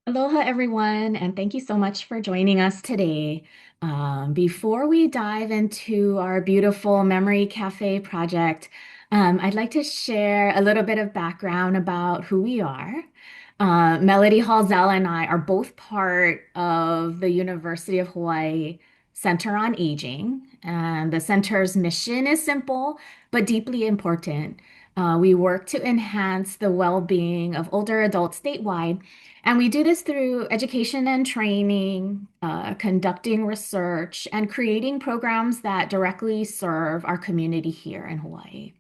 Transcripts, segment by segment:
Aloha, everyone, and thank you so much for joining us today. Before we dive into our beautiful Memory Cafe project, I'd like to share a little bit of background about who we are. Melody Halzell and I are both part of the University of Hawaii Center on Aging, and the center's mission is simple but deeply important. We work to enhance the well-being of older adults statewide, and we do this through education and training, conducting research, and creating programs that directly serve our community here in Hawaii.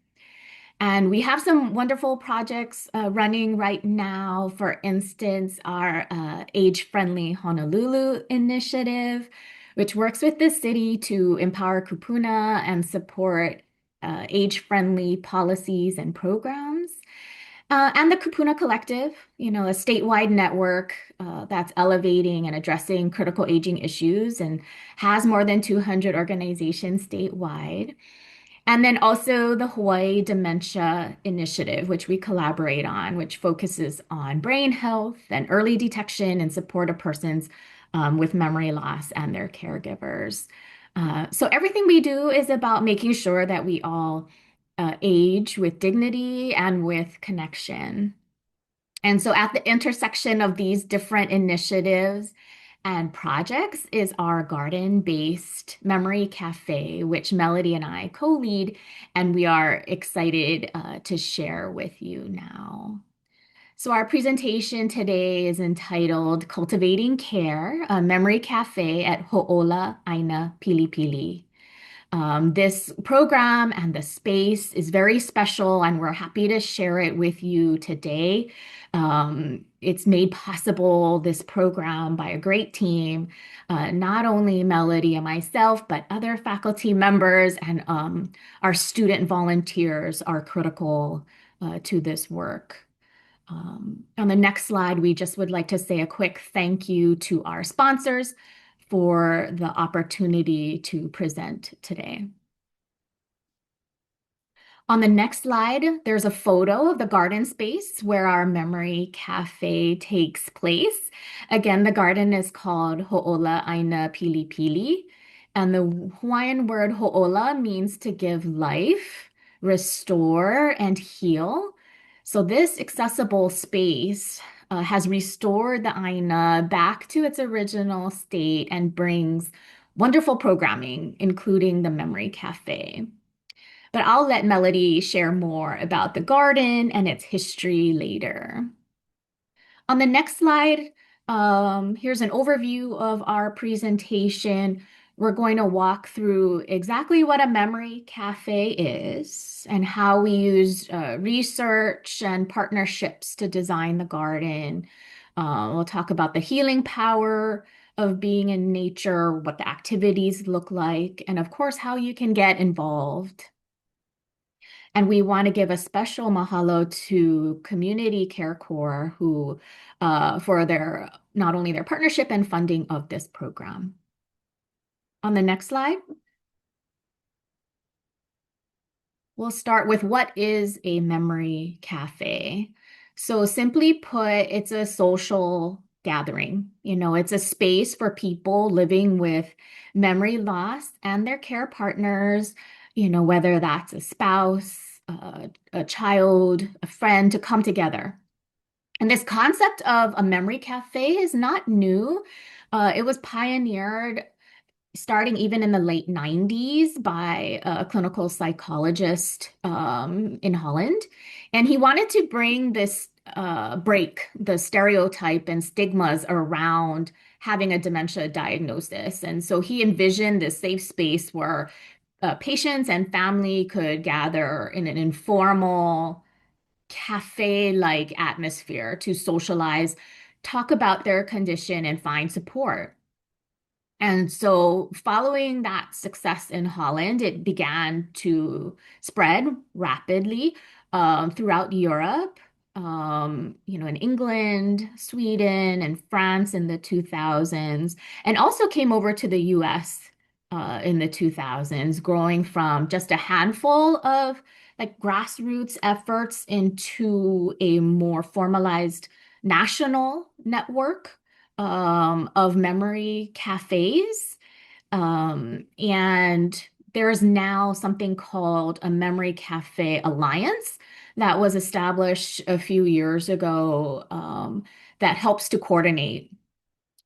And we have some wonderful projects running right now. For instance, our Age-Friendly Honolulu initiative, which works with the city to empower kupuna and support age-friendly policies and programs. And the Kupuna Collective, a statewide network that's elevating and addressing critical aging issues and has more than 200 organizations statewide. And then also the Hawaii Dementia Initiative, which we collaborate on, which focuses on brain health and early detection and support of persons with memory loss and their caregivers. So everything we do is about making sure that we all age with dignity and with connection. And so at the intersection of these different initiatives and projects is our garden-based memory cafe, which Melody and I co-lead, and we are excited to share with you now. So our presentation today is entitled Cultivating Care, a Memory Cafe at Hoʻala, Aina, Pilipili. This program and the space is very special, and we're happy to share it with you today. It's made possible, this program, by a great team, not only Melody and myself, but other faculty members and our student volunteers are critical to this work. On the next slide, we just would like to say a quick thank you to our sponsors for the opportunity to present today. On the next slide, there's a photo of the garden space where our memory cafe takes place. Again, the garden is called Hoʻola Aina Pilipili, and the Hawaiian word Ho'ola means to give life, restore, and heal. So this accessible space has restored the Aina back to its original state and brings wonderful programming, including the Memory Cafe. But I'll let Melody share more about the garden and its history later. On the next slide, here's an overview of our presentation. We're going to walk through exactly what a memory cafe is and how we use research and partnerships to design the garden. We'll talk about the healing power of being in nature, what the activities look like, and of course, how you can get involved. And we want to give a special mahalo to Community Care Corps who for their not only their partnership and funding of this program. On the next slide, we'll start with what is a memory cafe. So simply put, it's a social gathering. It's a space for people living with memory loss and their care partners, whether that's a spouse, a child, a friend, to come together. And this concept of a memory cafe is not new. It was pioneered starting even in the late 90s by a clinical psychologist in Holland. And he wanted to bring this break the stereotype and stigmas around having a dementia diagnosis. And so he envisioned this safe space where patients and family could gather in an informal, cafe-like atmosphere to socialize, talk about their condition, and find support. And so, following that success in Holland, it began to spread rapidly throughout Europe, in England, Sweden, and France in the 2000s, and also came over to the US in the 2000s, growing from just a handful of like grassroots efforts into a more formalized national network of memory cafes. And there's now something called a Memory Cafe Alliance that was established a few years ago that helps to coordinate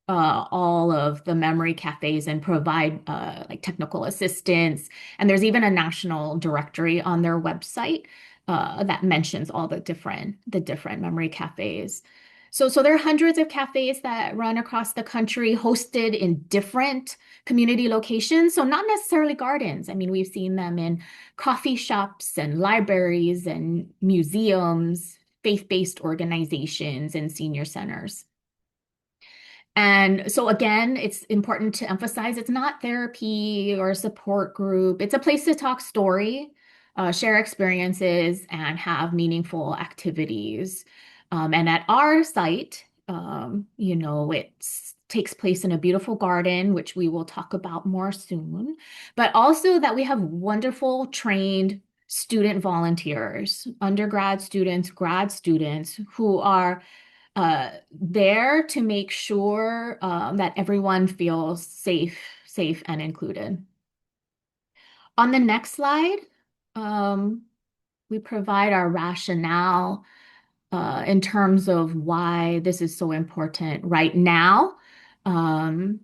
all of the memory cafes and provide like technical assistance. And there's even a national directory on their website that mentions all the different memory cafes. So there are hundreds of cafes that run across the country, hosted in different community locations. So not necessarily gardens. I mean, we've seen them in coffee shops and libraries and museums, faith-based organizations, and senior centers. And so again, it's important to emphasize it's not therapy or a support group. It's a place to talk story, share experiences, and have meaningful activities. And at our site, it takes place in a beautiful garden, which we will talk about more soon, but also that we have wonderful trained student volunteers, undergrad students, grad students who are there to make sure that everyone feels safe and included. On the next slide, um, we provide our rationale in terms of why this is so important right now. Um,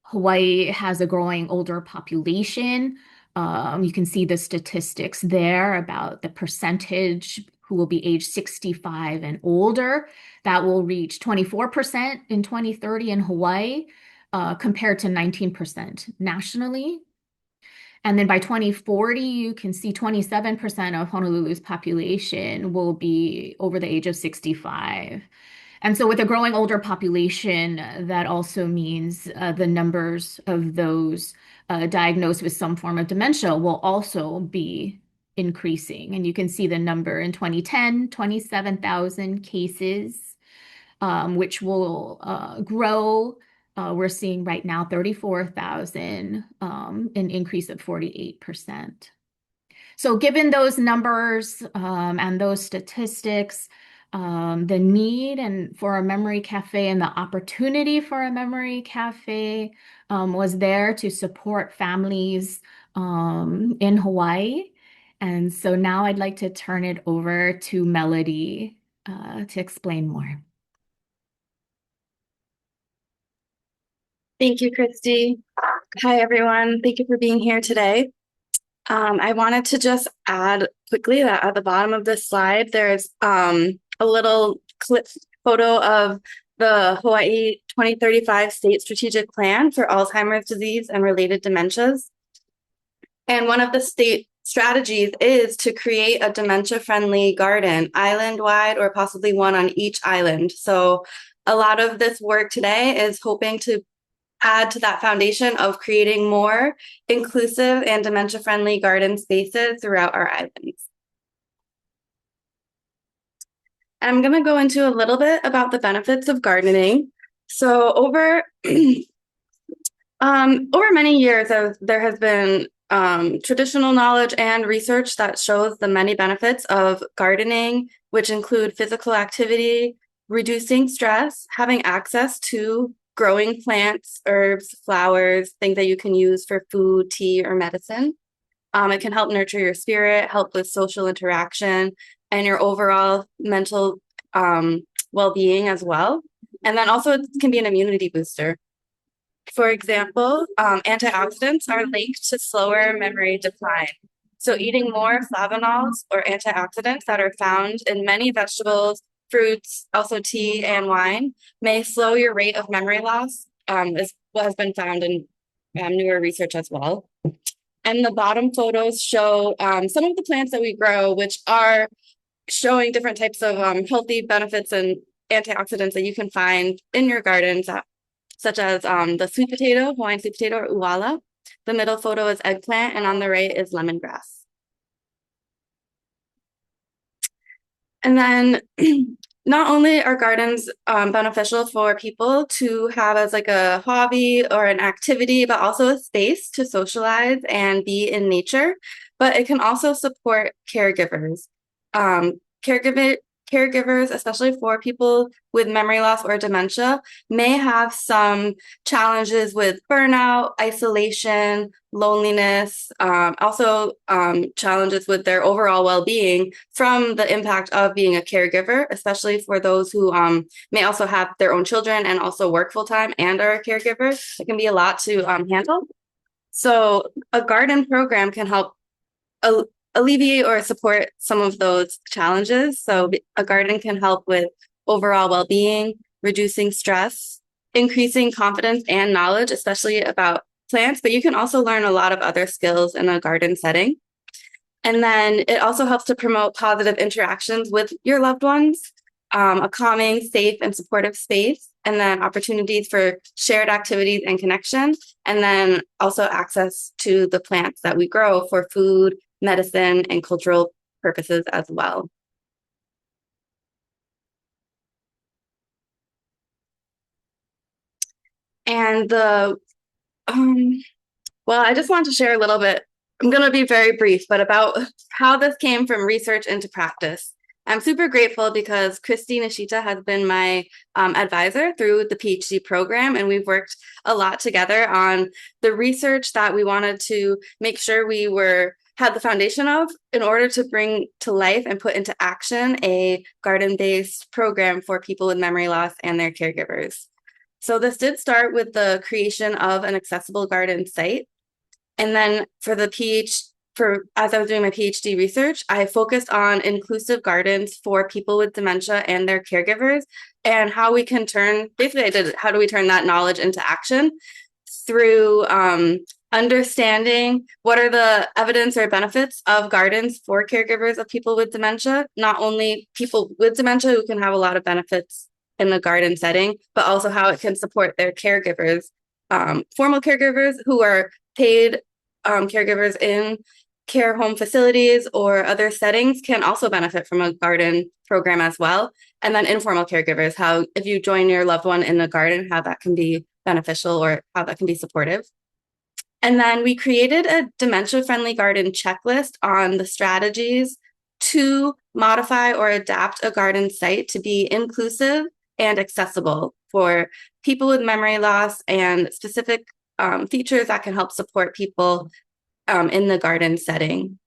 Hawaii has a growing older population. You can see the statistics there about the percentage who will be age 65 and older. That will reach 24% in 2030 in Hawaii, compared to 19% nationally. And then by 2040, you can see 27% of Honolulu's population will be over the age of 65. And so, with a growing older population, that also means the numbers of those diagnosed with some form of dementia will also be increasing. And you can see the number in 2010, 27,000 cases, which will grow. We're seeing right now 34,000, an increase of 48%. So given those numbers and those statistics, the need and for a memory cafe and the opportunity for a memory cafe was there to support families in Hawaii. And so now I'd like to turn it over to Melody to explain more. Thank you, Christy. Hi, everyone. Thank you for being here today. I wanted to just add quickly that at the bottom of this slide, there's a little clip photo of the Hawaii 2035 State Strategic Plan for Alzheimer's disease and related dementias. And one of the state strategies is to create a dementia-friendly garden, island-wide or possibly one on each island. So a lot of this work today is hoping to add to that foundation of creating more inclusive and dementia-friendly garden spaces throughout our islands. I'm going to go into a little bit about the benefits of gardening. So over many years, there has been traditional knowledge and research that shows the many benefits of gardening, which include physical activity, reducing stress, having access to growing plants, herbs, flowers, things that you can use for food, tea, or medicine. It can help nurture your spirit, help with social interaction, and your overall mental well-being as well. And then also it can be an immunity booster. For example, antioxidants are linked to slower memory decline. So eating more flavonols or antioxidants that are found in many vegetables, fruits, also tea and wine, may slow your rate of memory loss, is what has been found in newer research as well. And the bottom photos show some of the plants that we grow, which are showing different types of healthy benefits and antioxidants that you can find in your gardens, such as the sweet potato, Hawaiian sweet potato, or Ōʻala. The middle photo is eggplant, and on the right is lemongrass. And then not only are gardens beneficial for people to have as like a hobby or an activity, but also a space to socialize and be in nature, but it can also support caregivers. caregivers, especially for people with memory loss or dementia, may have some challenges with burnout, isolation, loneliness, also challenges with their overall well-being from the impact of being a caregiver, especially for those who may also have their own children and also work full-time and are a caregiver. It can be a lot to handle. So a garden program can help alleviate or support some of those challenges. So a garden can help with overall well-being, reducing stress, increasing confidence and knowledge, especially about plants, but you can also learn a lot of other skills in a garden setting. And then it also helps to promote positive interactions with your loved ones, a calming, safe, and supportive space, and then opportunities for shared activities and connection, and then also access to the plants that we grow for food, medicine, and cultural purposes as well. And well, I just want to share a little bit. I'm going to be very brief, but about how this came from research into practice. I'm super grateful because Christy Nishita has been my advisor through the PhD program, and we've worked a lot together on the research that we wanted to make sure we had the foundation of in order to bring to life and put into action a garden-based program for people with memory loss and their caregivers. So this did start with the creation of an accessible garden site. And then as I was doing my PhD research, I focused on inclusive gardens for people with dementia and their caregivers, and how we can how do we turn that knowledge into action through understanding what are the evidence or benefits of gardens for caregivers of people with dementia, not only people with dementia who can have a lot of benefits in the garden setting, but also how it can support their caregivers, formal caregivers who are paid caregivers in care home facilities or other settings can also benefit from a garden program as well. And then informal caregivers, how if you join your loved one in the garden, how that can be beneficial or how that can be supportive. And then we created a dementia-friendly garden checklist on the strategies to modify or adapt a garden site to be inclusive and accessible for people with memory loss, and specific features that can help support people in the garden setting.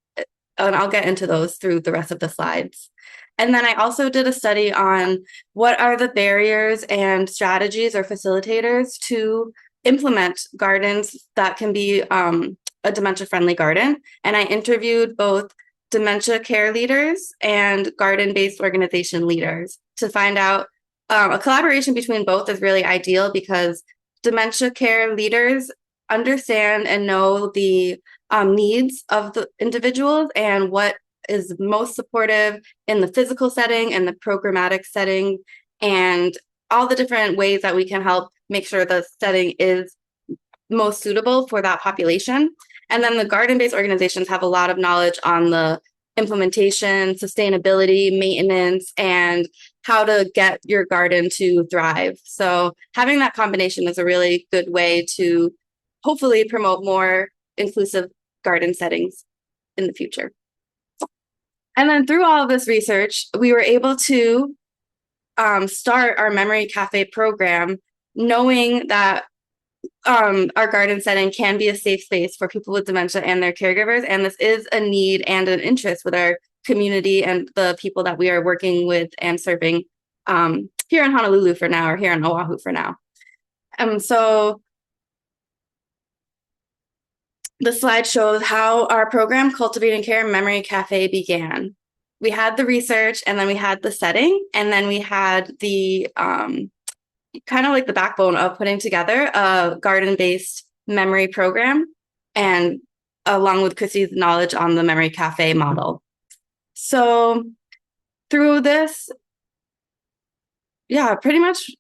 And I'll get into those through the rest of the slides. And then I also did a study on what are the barriers and strategies or facilitators to implement gardens that can be a dementia-friendly garden. And I interviewed both dementia care leaders and garden-based organization leaders to find out a collaboration between both is really ideal, because dementia care leaders understand and know the needs of the individuals and what is most supportive in the physical setting and the programmatic setting, and all the different ways that we can help make sure the setting is most suitable for that population. And then the garden-based organizations have a lot of knowledge on the implementation, sustainability, maintenance, and how to get your garden to thrive. So having that combination is a really good way to hopefully promote more inclusive garden settings in the future. And then through all of this research, we were able to start our Memory Cafe program, knowing that our garden setting can be a safe space for people with dementia and their caregivers. And this is a need and an interest with our community and the people that we are working with and serving here in Honolulu for now, or here in Oahu for now. So the slide shows how our program, Cultivating Care Memory Cafe, began. We had the research, and then we had the setting, and then we had the kind of like the backbone of putting together a garden-based memory program, and along with Chrissy's knowledge on the Memory Cafe model. So through this, yeah, pretty much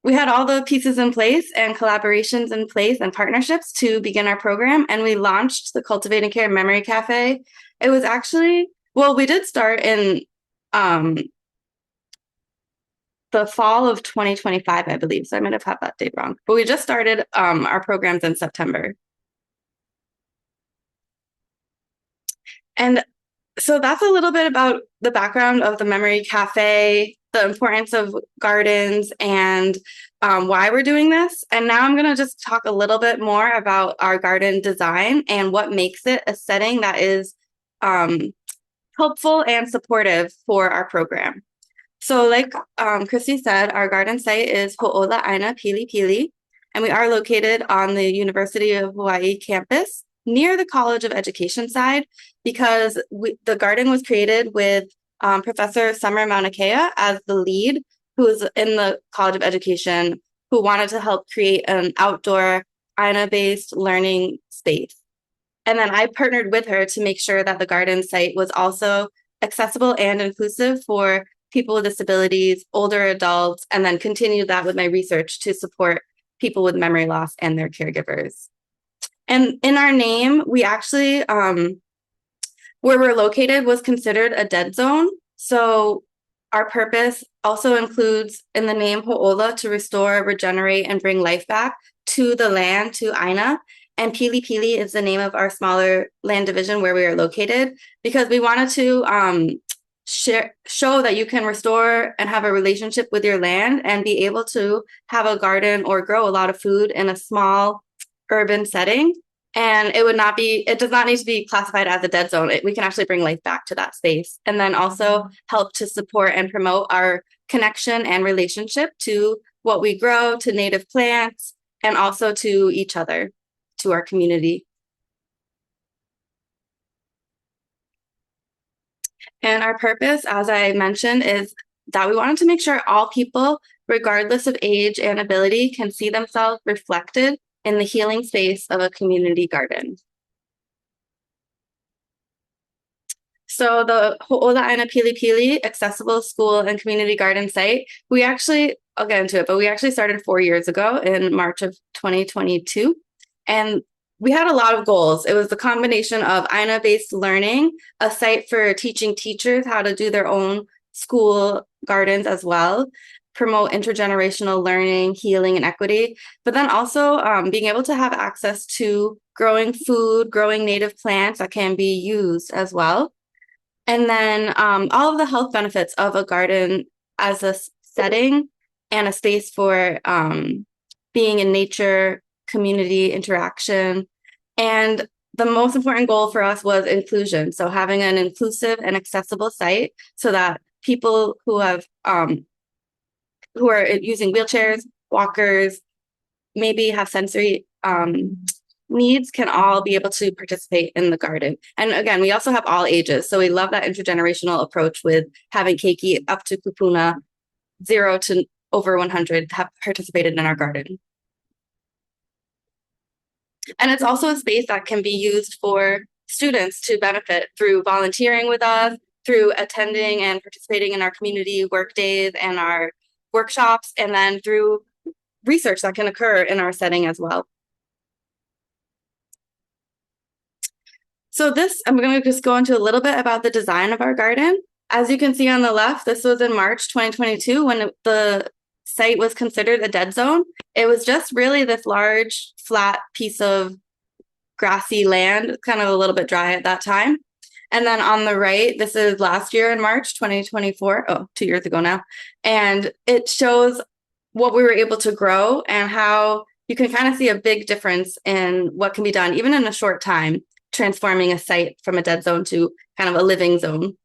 we had all the pieces in place and collaborations in place and partnerships to begin our program, and we launched the Cultivating Care Memory Cafe. It was actually, well, we did start in the fall of 2025, I believe. So I might have had that date wrong, but we just started our programs in September. And So that's a little bit about the background of the Memory Cafe, the importance of gardens, and why we're doing this. And now I'm going to just talk a little bit more about our garden design and what makes it a setting that is um, helpful and supportive for our program. So, like Christy said, our garden site is Hoʻala Aina Pilipili, and we are located on the University of Hawaiʻi campus near the College of Education side because the garden was created with Professor Summer Maunakea as the lead, who is in the College of Education, who wanted to help create an outdoor Aina-based learning space. And then I partnered with her to make sure that the garden site was also accessible and inclusive for people with disabilities, older adults, and then continued that with my research to support people with memory loss and their caregivers. And in our name, we actually, where we're located was considered a dead zone. So our purpose also includes in the name Ho'ola to restore, regenerate, and bring life back to the land, to Aina. And Pilipili is the name of our smaller land division where we are located because we wanted to show that you can restore and have a relationship with your land and be able to have a garden or grow a lot of food in a small urban setting. And it does not need to be classified as a dead zone. We can actually bring life back to that space and then also help to support and promote our connection and relationship to what we grow, to native plants, and also to each other, to our community. And our purpose, as I mentioned, is that we wanted to make sure all people, regardless of age and ability, can see themselves reflected in the healing space of a community garden. So the Ho'ola Aina Pilipili accessible school and community garden site, I'll get into it, but we actually started 4 years ago in March of 2022. And we had a lot of goals. It was the combination of Aina-based learning, a site for teaching teachers how to do their own school gardens as well, promote intergenerational learning, healing, and equity, but then also being able to have access to growing food, growing native plants that can be used as well. And then all of the health benefits of a garden as a setting and a space for being in nature, community interaction. And the most important goal for us was inclusion. So having an inclusive and accessible site so that people who are using wheelchairs, walkers, maybe have sensory needs can all be able to participate in the garden. And again, we also have all ages. So we love that intergenerational approach with having keiki up to kupuna, 0 to over 100 have participated in our garden. And it's also a space that can be used for students to benefit through volunteering with us, through attending and participating in our community work days and our workshops, and then through research that can occur in our setting as well. So I'm going to just go into a little bit about the design of our garden. As you can see on the left, this was in March 2022 when the site was considered a dead zone. It was just really this large, flat piece of grassy land, kind of a little bit dry at that time. And then on the right, this is last year in March 2024, 2 years ago now. And it shows what we were able to grow and how you can kind of see a big difference in what can be done, even in a short time, transforming a site from a dead zone to kind of a living zone.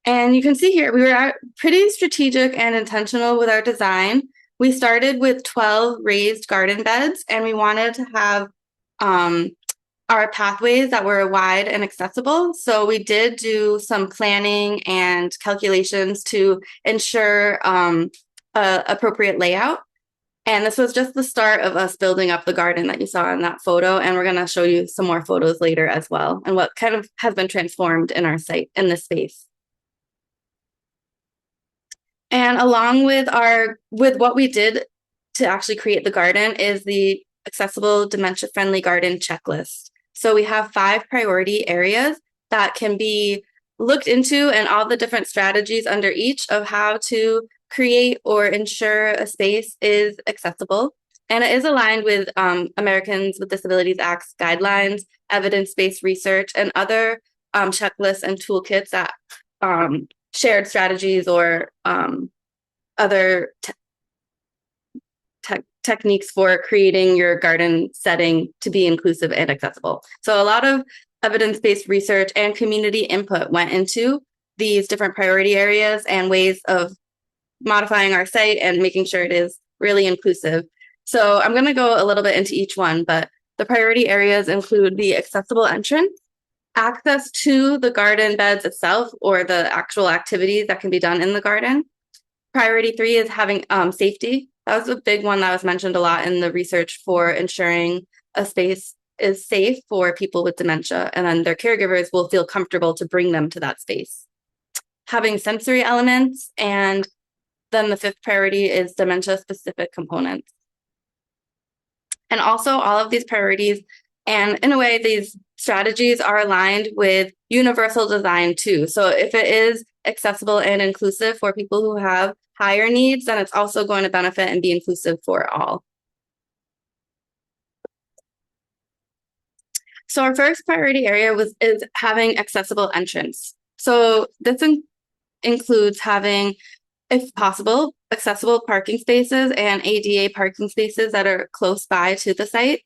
And you can see here, we were pretty strategic and intentional with our design. We started with 12 raised garden beds, and we wanted to have our pathways that were wide and accessible. So we did do some planning and calculations to ensure appropriate layout. And this was just the start of us building up the garden that you saw in that photo. And we're going to show you some more photos later as well, and what kind of has been transformed in our site, in this space. And along with what we did to actually create the garden is the accessible dementia-friendly garden checklist. So we have 5 priority areas that can be looked into, and all the different strategies under each of how to create or ensure a space is accessible. And it is aligned with Americans with Disabilities Act's guidelines, evidence-based research, and other checklists and toolkits that shared strategies or other techniques for creating your garden setting to be inclusive and accessible. So a lot of evidence-based research and community input went into these different priority areas and ways of modifying our site and making sure it is really inclusive. So I'm going to go a little bit into each one, but the priority areas include the accessible entrance, access to the garden beds itself or the actual activities that can be done in the garden. Priority 3 is having safety. That was a big one that was mentioned a lot in the research for ensuring a space is safe for people with dementia, and then their caregivers will feel comfortable to bring them to that space. Having sensory elements, and then the 5th priority is dementia-specific components. And also all of these priorities, and in a way, these strategies are aligned with universal design too. So if it is accessible and inclusive for people who have higher needs, then it's also going to benefit and be inclusive for all. So our first priority area is having accessible entrance. So this includes having, if possible, accessible parking spaces and ADA parking spaces that are close by to the site,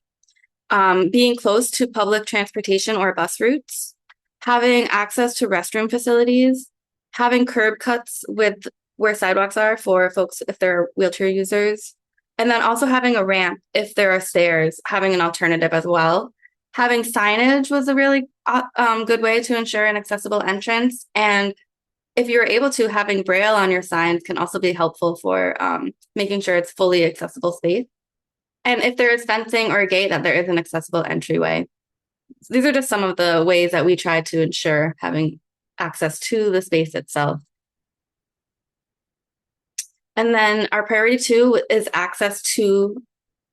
being close to public transportation or bus routes, having access to restroom facilities, having curb cuts with where sidewalks are for folks if they're wheelchair users, and then also having a ramp if there are stairs, having an alternative as well. Having signage was a really good way to ensure an accessible entrance, and if you're able to, having Braille on your signs can also be helpful for making sure it's fully accessible space. And if there is fencing or a gate, that there is an accessible entryway. So these are just some of the ways that we try to ensure having access to the space itself. And then our priority 2 is access to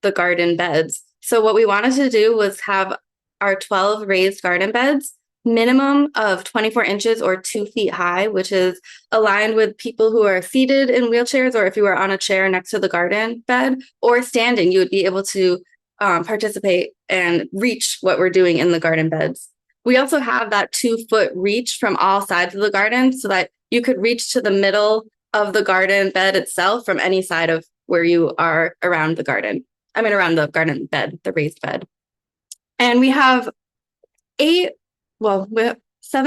the garden beds. So what we wanted to do was have our 12 raised garden beds, minimum of 24 inches or 2 feet high, which is aligned with people who are seated in wheelchairs, or if you are on a chair next to the garden bed or standing, you would be able to participate and reach what we're doing in the garden beds. We also have that 2-foot reach from all sides of the garden so that you could reach to the middle of the garden bed itself from any side of where you are around the garden. I mean, around the garden bed, the raised bed. And we have 7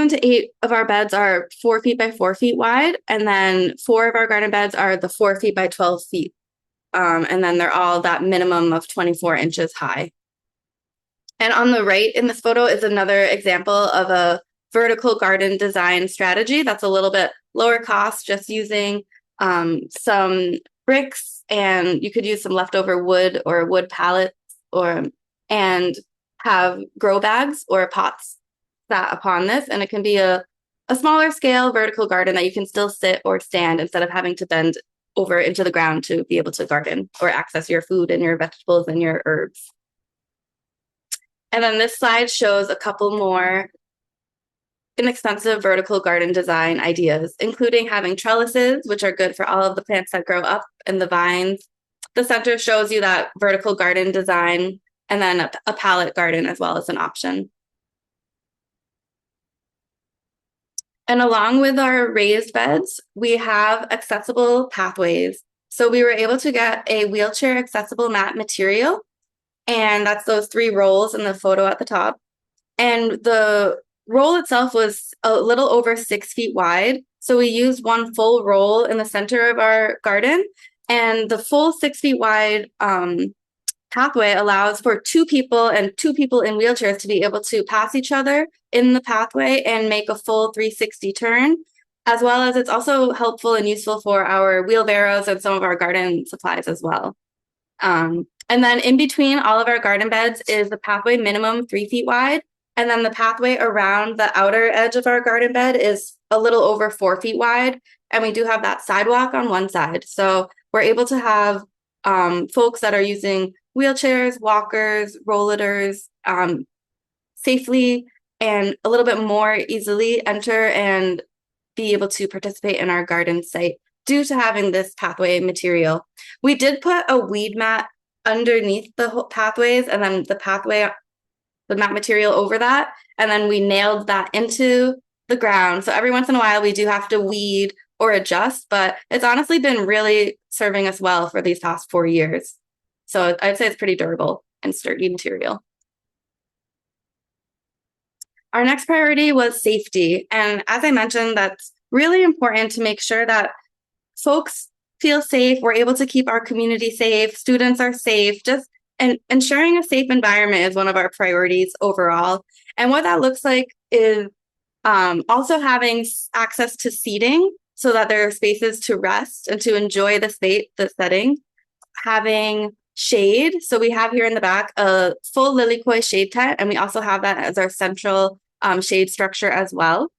to 8 of our beds are 4 feet by 4 feet wide. And then 4 of our garden beds are the 4 feet by 12 feet. And then they're all that minimum of 24 inches high. And on the right in this photo is another example of a vertical garden design strategy that's a little bit lower cost, just using some bricks, and you could use some leftover wood or wood pallets and have grow bags or pots sat upon this, and it can be a smaller scale vertical garden that you can still sit or stand instead of having to bend over into the ground to be able to garden or access your food and your vegetables and your herbs. And then this slide shows a couple more inexpensive vertical garden design ideas, including having trellises, which are good for all of the plants that grow up, and the vines. The center shows you that vertical garden design, and then a pallet garden as well as an option. And along with our raised beds, we have accessible pathways. So we were able to get a wheelchair accessible mat material, and that's those 3 rolls in the photo at the top. And the roll itself was a little over 6 feet wide. So we used 1 full roll in the center of our garden, and the full 6 feet wide pathway allows for 2 people and 2 people in wheelchairs to be able to pass each other in the pathway and make a full 360 turn, as well as it's also helpful and useful for our wheelbarrows and some of our garden supplies as well. And then in between all of our garden beds is the pathway minimum 3 feet wide. And then the pathway around the outer edge of our garden bed is a little over 4 feet wide. And we do have that sidewalk on one side. So we're able to have folks that are using wheelchairs, walkers, rollers, safely and a little bit more easily enter and be able to participate in our garden site due to having this pathway material. We did put a weed mat underneath the pathways and then the pathway, the mat material over that. And then we nailed that into the ground. So every once in a while we do have to weed or adjust, but it's honestly been really serving us well for these past 4 years. So I'd say it's pretty durable and sturdy material. Our next priority was safety. And as I mentioned, that's really important to make sure that folks feel safe. We're able to keep our community safe. Students are safe. And ensuring a safe environment is one of our priorities overall. And what that looks like is also having access to seating so that there are spaces to rest and to enjoy the setting. Having shade. So we have here in the back a full lilikoi shade tent, and we also have that as our central shade structure as well.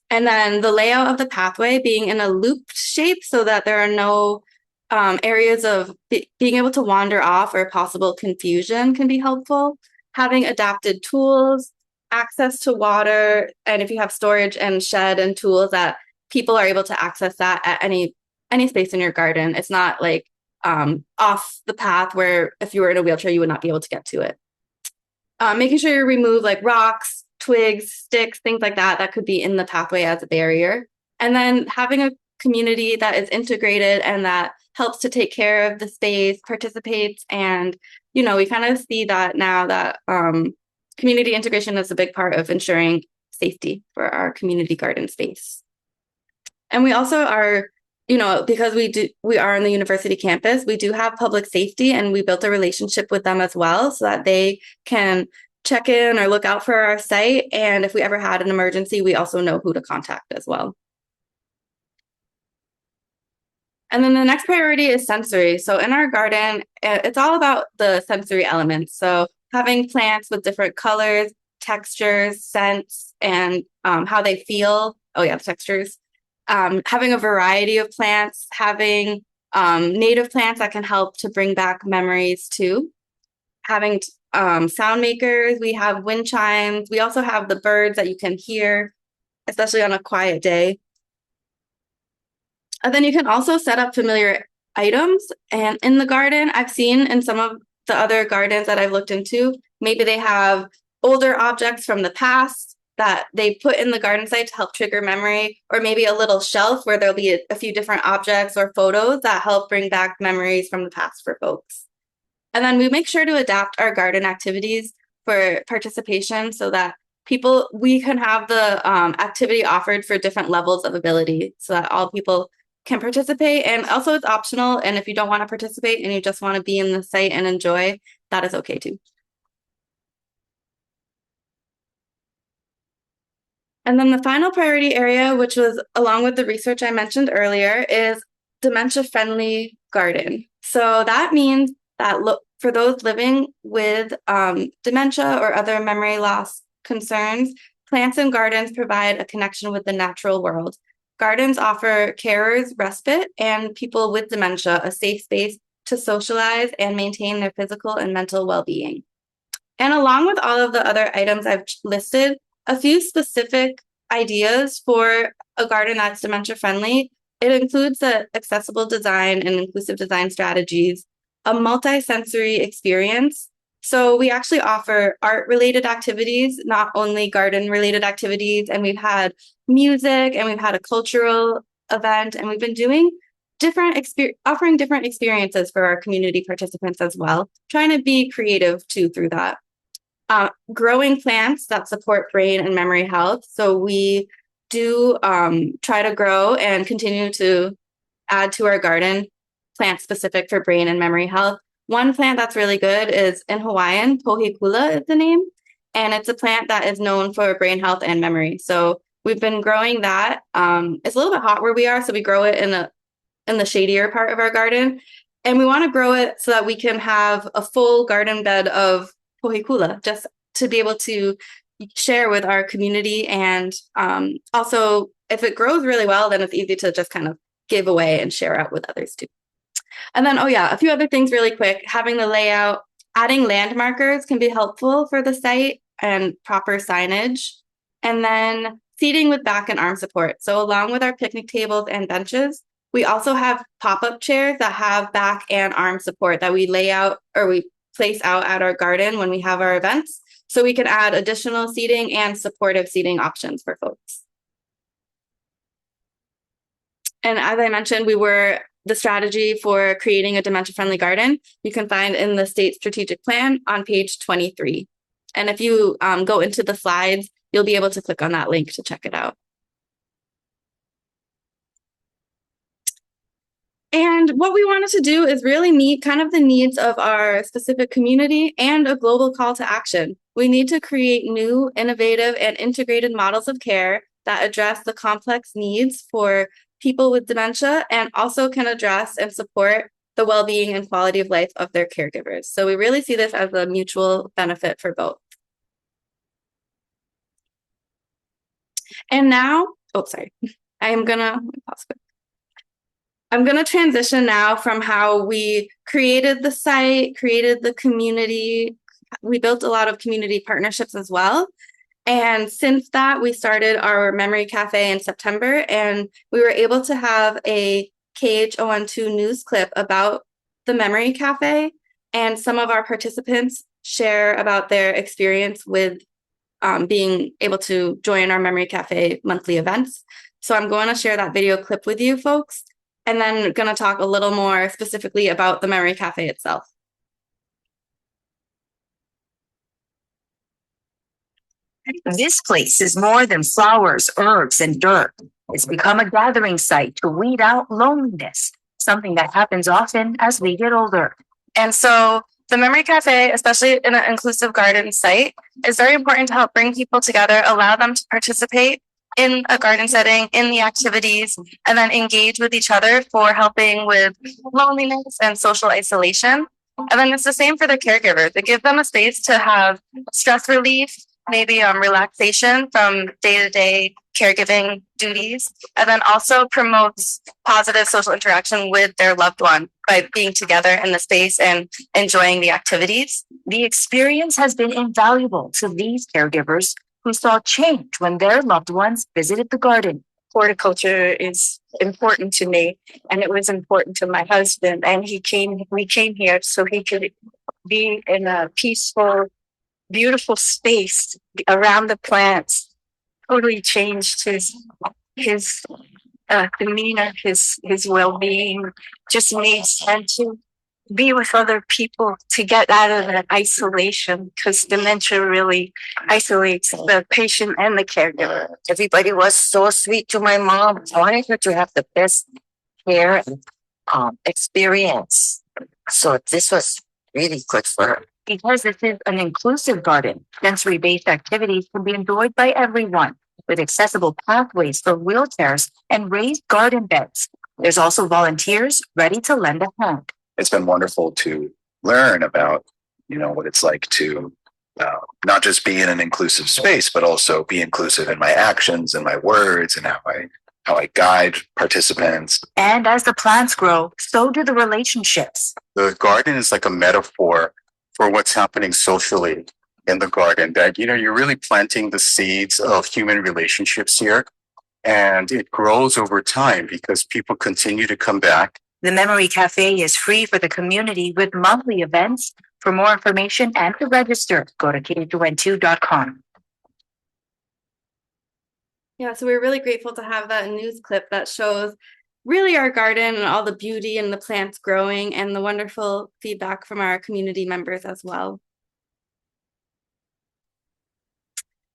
And then the layout of the pathway being in a looped shape so that there are no areas of being able to wander off or possible confusion can be helpful. Having adapted tools, access to water, and if you have storage and shed and tools that people are able to access that at any space in your garden. It's not like off the path where if you were in a wheelchair, you would not be able to get to it. Making sure you remove like rocks, twigs, sticks, things like that, that could be in the pathway as a barrier. And then having a community that is integrated and that helps to take care of the space, participates, and, we kind of see that now that community integration is a big part of ensuring safety for our community garden space. And we also are, because we are on the university campus, we do have public safety, and we built a relationship with them as well so that they can check in or look out for our site. And if we ever had an emergency, we also know who to contact as well. And then the next priority is sensory. So in our garden, it's all about the sensory elements. So having plants with different colors, textures, scents, and how they feel. Oh yeah, the textures. Having a variety of plants, having native plants that can help to bring back memories too. Having sound makers, we have wind chimes. We also have the birds that you can hear, especially on a quiet day. And then you can also set up familiar items. And in the garden, I've seen in some of the other gardens that I've looked into, maybe they have older objects from the past that they put in the garden site to help trigger memory, or maybe a little shelf where there'll be a few different objects or photos that help bring back memories from the past for folks. And then we make sure to adapt our garden activities for participation so that we can have the activity offered for different levels of ability so that all people can participate. And also it's optional. And if you don't want to participate and you just want to be in the site and enjoy, that is okay too. And then the final priority area, which was along with the research I mentioned earlier, is dementia-friendly garden. So that means that for those living with dementia or other memory loss concerns, plants and gardens provide a connection with the natural world. Gardens offer carers respite and people with dementia a safe space to socialize and maintain their physical and mental well-being. And along with all of the other items I've listed, a few specific ideas for a garden that's dementia friendly. It includes accessible design and inclusive design strategies, a multi-sensory experience. So we actually offer art-related activities, not only garden-related activities, and we've had music and we've had a cultural event, and we've been doing offering different experiences for our community participants as well, trying to be creative too through that. Growing plants that support brain and memory health. So we do try to grow and continue to add to our garden plants specific for brain and memory health. One plant that's really good is in Hawaiian, pohikula is the name, and it's a plant that is known for brain health and memory. So we've been growing that. It's a little bit hot where we are, so we grow it in the shadier part of our garden, and we want to grow it so that we can have a full garden bed of pohikula, just to be able to share with our community. And also, if it grows really well, then it's easy to just kind of give away and share out with others too. And then, a few other things really quick. Having the layout, adding land markers can be helpful for the site and proper signage. And then seating with back and arm support. So along with our picnic tables and benches, We also have pop-up chairs that have back and arm support that we lay out or we place out at our garden when we have our events. So we can add additional seating and supportive seating options for folks. And as I mentioned, we were the strategy for creating a dementia-friendly garden you can find in the state strategic plan on page 23. And if you go into the slides, you'll be able to click on that link to check it out. And what we wanted to do is really meet kind of the needs of our specific community and a global call to action. We need to create new, innovative, and integrated models of care that address the complex needs for people with dementia and also can address and support the well-being and quality of life of their caregivers. So we really see this as a mutual benefit for both. And now, I'm gonna transition now from how we created the site, created the community. We built a lot of community partnerships as well. And since that, we started our Memory Cafe in September, and we were able to have a KH012 news clip about the Memory Cafe, and some of our participants share about their experience with being able to join our Memory Cafe monthly events. So I'm going to share that video clip with you folks, and then going to talk a little more specifically about the Memory Cafe itself. This place is more than flowers, herbs, and dirt. It's become a gathering site to weed out loneliness, something that happens often as we get older. And so the Memory Cafe, especially in an inclusive garden site, is very important to help bring people together, allow them to participate in a garden setting, in the activities, and then engage with each other for helping with loneliness and social isolation. And then it's the same for the caregivers. It gives them a space to have stress relief, maybe relaxation from day-to-day caregiving duties, and then also promotes positive social interaction with their loved one by being together in the space and enjoying the activities. The experience has been invaluable to these caregivers who saw change when their loved ones visited the garden. Horticulture is important to me, and it was important to my husband, and we came here so he could be in a peaceful, beautiful space around the plants. Totally changed his demeanor, his well-being. Just made sense to be with other people to get out of that isolation, because dementia really isolates the patient and the caregiver. Everybody was so sweet to my mom. I wanted her to have the best care and experience. So this was really good for her. Because this is an inclusive garden, sensory-based activities can be enjoyed by everyone with accessible pathways for wheelchairs and raised garden beds. There's also volunteers ready to lend a hand. It's been wonderful to learn about, what it's like to not just be in an inclusive space, but also be inclusive in my actions and my words and how I guide participants. And as the plants grow, so do the relationships. The garden is like a metaphor for what's happening socially in the garden, that, you're really planting the seeds of human relationships here. And it grows over time because people continue to come back. The Memory Cafe is free for the community with monthly events. For more information and to register, go to kh2n2.com. Yeah, so we're really grateful to have that news clip that shows really our garden and all the beauty and the plants growing and the wonderful feedback from our community members as well.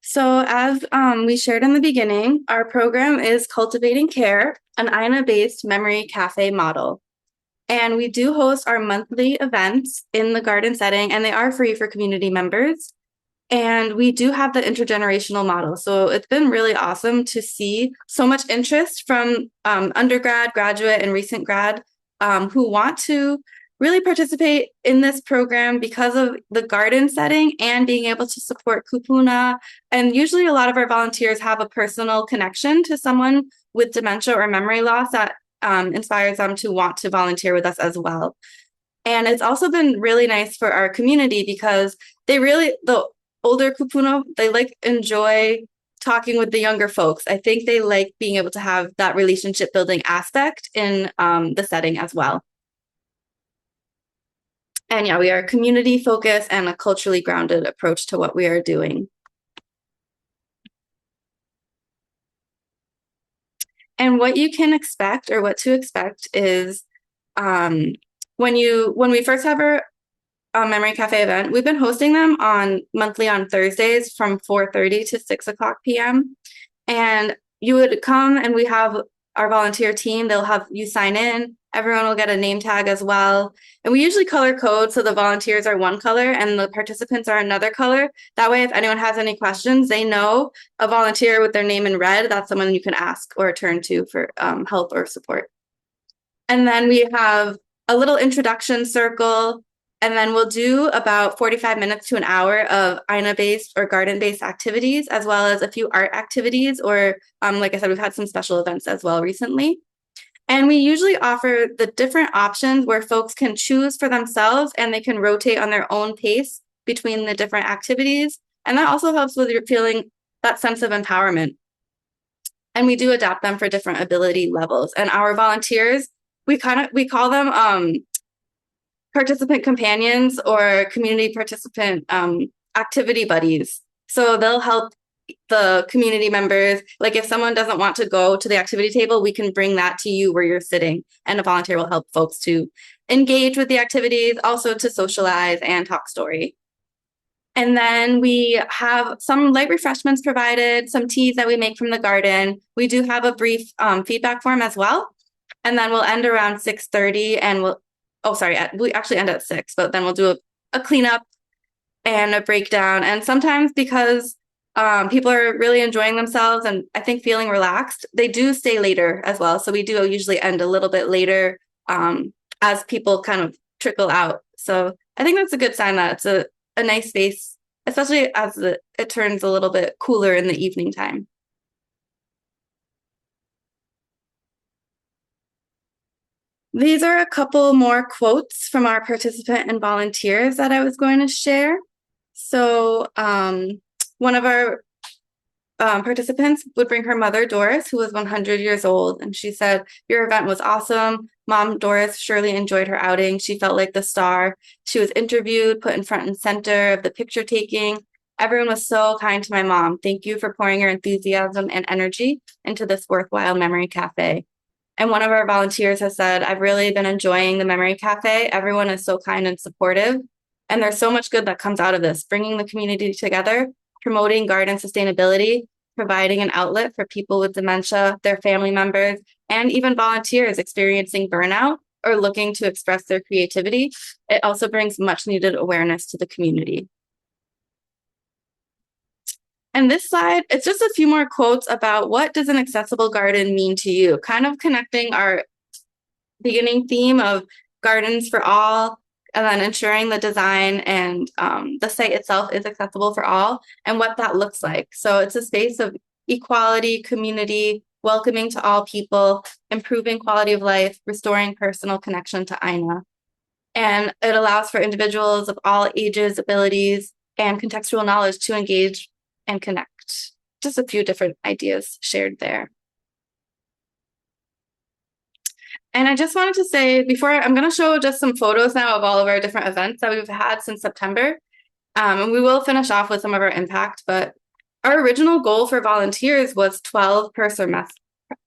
So as we shared in the beginning, our program is Cultivating Care, an Aina-based memory cafe model. And we do host our monthly events in the garden setting, and they are free for community members. And we do have the intergenerational model. So it's been really awesome to see so much interest from undergrad, graduate, and recent grad who want to really participate in this program because of the garden setting and being able to support kupuna. And usually a lot of our volunteers have a personal connection to someone with dementia or memory loss that inspires them to want to volunteer with us as well. And it's also been really nice for our community because the older kupuna, they enjoy talking with the younger folks. I think they like being able to have that relationship building aspect in the setting as well. And yeah, we are community focused and a culturally grounded approach to what we are doing. And what you can expect, or what to expect, is when we first have our Memory Cafe event, we've been hosting them monthly on Thursdays from 4:30 to 6:00 p.m. And you would come, and we have our volunteer team. They'll have you sign in. Everyone will get a name tag as well. And we usually color code, so the volunteers are one color and the participants are another color. That way, if anyone has any questions, they know a volunteer with their name in red, that's someone you can ask or turn to for help or support. And then we have a little introduction circle, and then we'll do about 45 minutes to an hour of Aina-based or garden-based activities, as well as a few art activities, or like I said, we've had some special events as well recently. And we usually offer the different options where folks can choose for themselves and they can rotate on their own pace between the different activities. And that also helps with your feeling that sense of empowerment. And we do adapt them for different ability levels. And our volunteers, we call them participant companions or community participant activity buddies. So they'll help the community members. Like if someone doesn't want to go to the activity table, we can bring that to you where you're sitting, and a volunteer will help folks to engage with the activities, also to socialize and talk story. And then we have some light refreshments provided, some teas that we make from the garden. We do have a brief feedback form as well. And then we'll end around 6:30, and we actually end at 6, but then we'll do a cleanup and a breakdown. And sometimes because people are really enjoying themselves and I think feeling relaxed, they do stay later as well. So we do usually end a little bit later as people kind of trickle out. So I think that's a good sign that it's a nice space, especially as it turns a little bit cooler in the evening time. These are a couple more quotes from our participant and volunteers that I was going to share. So one of our participants would bring her mother, Doris, who was 100 years old. And she said, "Your event was awesome. Mom, Doris, surely enjoyed her outing. She felt like the star. She was interviewed, put in front and center of the picture taking. Everyone was so kind to my mom. Thank you for pouring your enthusiasm and energy into this worthwhile Memory Cafe." And one of our volunteers has said, "I've really been enjoying the Memory Cafe. Everyone is so kind and supportive. And there's so much good that comes out of this, bringing the community together, promoting garden sustainability, providing an outlet for people with dementia, their family members, and even volunteers experiencing burnout or looking to express their creativity. It also brings much needed awareness to the community." And this slide, it's just a few more quotes about what does an accessible garden mean to you, kind of connecting our beginning theme of gardens for all, and then ensuring the design and the site itself is accessible for all, and what that looks like. So it's a space of equality, community, welcoming to all people, improving quality of life, restoring personal connection to Aina. And it allows for individuals of all ages, abilities, and contextual knowledge to engage and connect. Just a few different ideas shared there. And I just wanted to say before, I'm going to show just some photos now of all of our different events that we've had since September. And we will finish off with some of our impact, but our original goal for volunteers was 12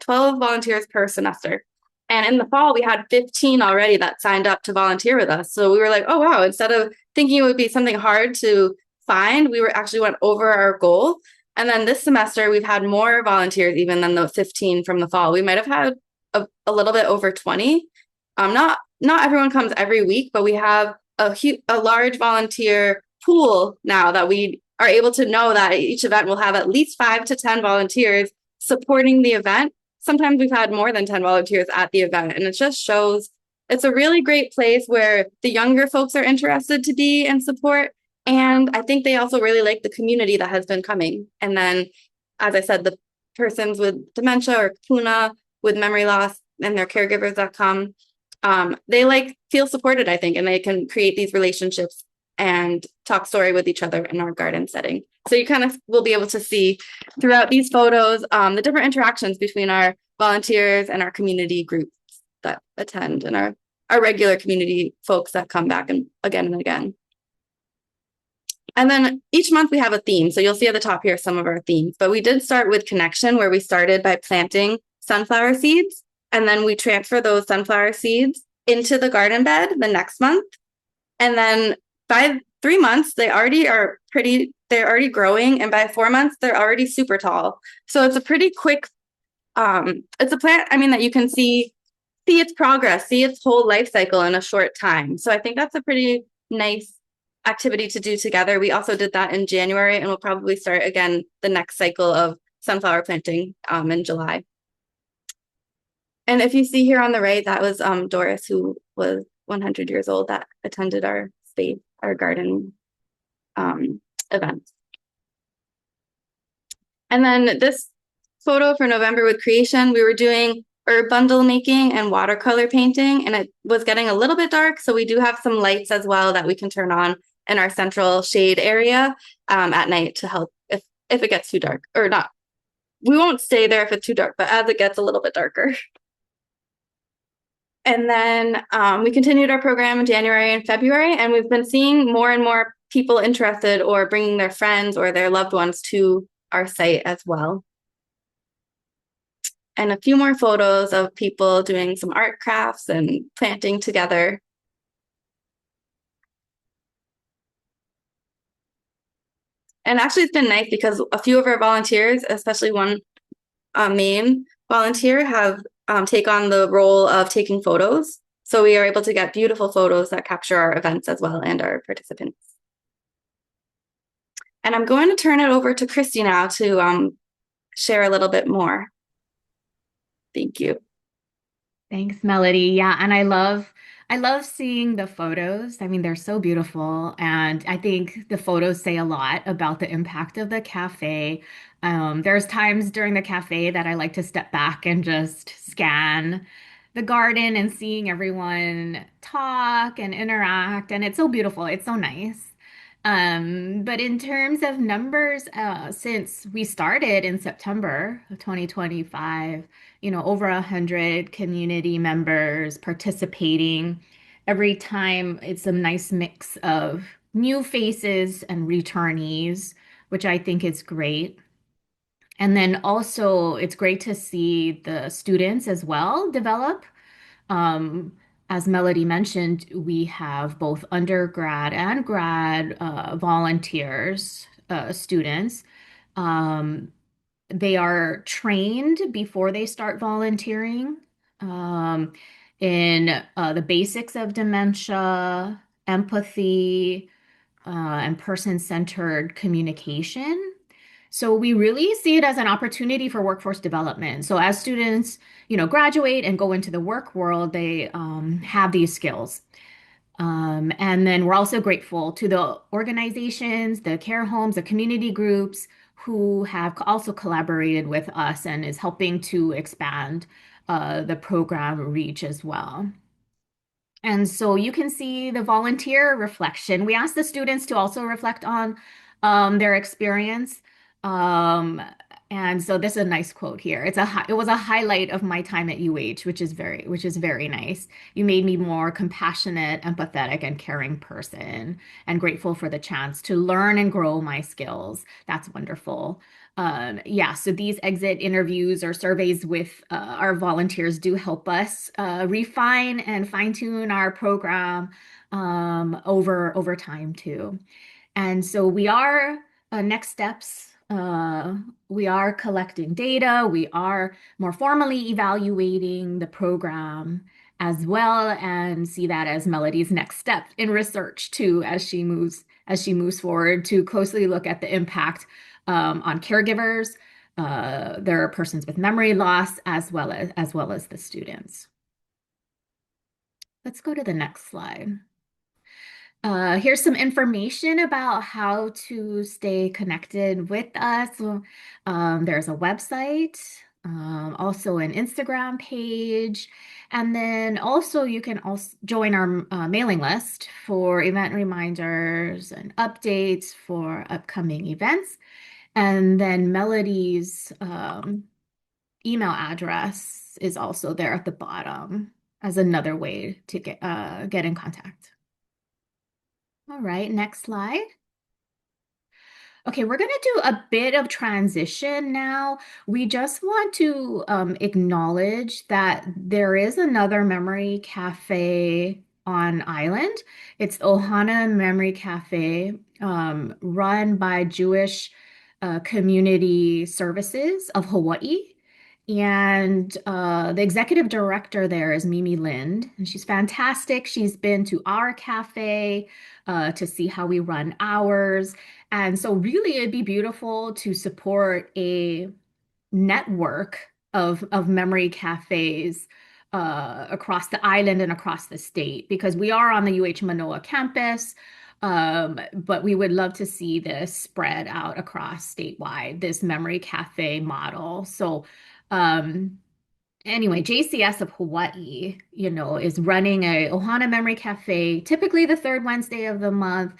volunteers per semester. And in the fall, we had 15 already that signed up to volunteer with us. So we were like, oh, wow, instead of thinking it would be something hard to find, we actually went over our goal. And then this semester, we've had more volunteers even than the 15 from the fall. We might have had a little bit over 20. Not everyone comes every week, but we have a large volunteer pool now that we are able to know that each event will have at least 5 to 10 volunteers supporting the event. Sometimes we've had more than 10 volunteers at the event, and it just shows it's a really great place where the younger folks are interested to be and support. And I think they also really like the community that has been coming. And then, as I said, the persons with dementia or kapuna, with memory loss, and their caregivers that come, they feel supported, I think, and they can create these relationships and talk story with each other in our garden setting. So you kind of will be able to see throughout these photos the different interactions between our volunteers and our community groups that attend and our regular community folks that come back and again. And then each month we have a theme. So you'll see at the top here some of our themes. But we did start with connection, where we started by planting sunflower seeds. And then we transfer those sunflower seeds into the garden bed the next month. And then by 3 months, they're already growing. And by 4 months, they're already super tall. So it's a pretty quick, it's a plant, that you can see its progress, see its whole life cycle in a short time. So I think that's a pretty nice activity to do together. We also did that in January, and we'll probably start again the next cycle of sunflower planting in July. And if you see here on the right, that was Doris, who was 100 years old, that attended our garden event. And then this photo for November with creation, we were doing herb bundle making and watercolor painting, and it was getting a little bit dark. So we do have some lights as well that we can turn on in our central shade area at night to help if it gets too dark, or not. We won't stay there if it's too dark, but as it gets a little bit darker. And then we continued our program in January and February, and we've been seeing more and more people interested or bringing their friends or their loved ones to our site as well. And a few more photos of people doing some art crafts and planting together. And actually, it's been nice because a few of our volunteers, especially one main volunteer, have take on the role of taking photos. So we are able to get beautiful photos that capture our events as well and our participants. And I'm going to turn it over to Christy now to share a little bit more. Thank you. Thanks, Melody. Yeah, and I love seeing the photos. They're so beautiful, and I think the photos say a lot about the impact of the cafe. There's times during the cafe that I like to step back and just scan the garden and seeing everyone talk and interact, and it's so beautiful. It's so nice. But in terms of numbers, since we started in September of 2025, over 100 community members participating. Every time it's a nice mix of new faces and returnees, which I think is great. And then also it's great to see the students as well develop. Um, as Melody mentioned, we have both undergrad and grad volunteers, students. Um, they are trained before they start volunteering um, in the basics of dementia, empathy, and person-centered communication. So we really see it as an opportunity for workforce development. So as students, graduate and go into the work world, they have these skills. And then we're also grateful to the organizations, the care homes, the community groups who have also collaborated with us and is helping to expand the program reach as well. And so you can see the volunteer reflection. We asked the students to also reflect on their experience. Um, and so this is a nice quote here. It was a highlight of my time at UH, which is very nice. You made me more compassionate, empathetic, and caring person, and grateful for the chance to learn and grow my skills. That's wonderful. Yeah, so these exit interviews or surveys with our volunteers do help us refine and fine tune our program over time too. And so we are next steps. We are collecting data. We are more formally evaluating the program as well, and see that as Melody's next step in research too, as she moves forward to closely look at the impact on caregivers. There are persons with memory loss as well as the students. Let's go to the next slide. Here's some information about how to stay connected with us. There's a website, also an Instagram page. And then also you can also join our mailing list for event reminders and updates for upcoming events. And then Melody's email address is also there at the bottom as another way to get in contact. All right, next slide. Okay, we're going to do a bit of transition now. We just want to acknowledge that there is another memory cafe on island. It's Ohana Memory Cafe, run by Jewish Community Services of Hawaii. And the executive director there is Mimi Lind, and she's fantastic. She's been to our cafe to see how we run ours. And so, really, it'd be beautiful to support a network of memory cafes across the island and across the state because we are on the UH Manoa campus. But we would love to see this spread out across statewide, this memory cafe model. So, um, anyway, JCS of Hawaii, is running a Ohana Memory Cafe, typically the third Wednesday of the month,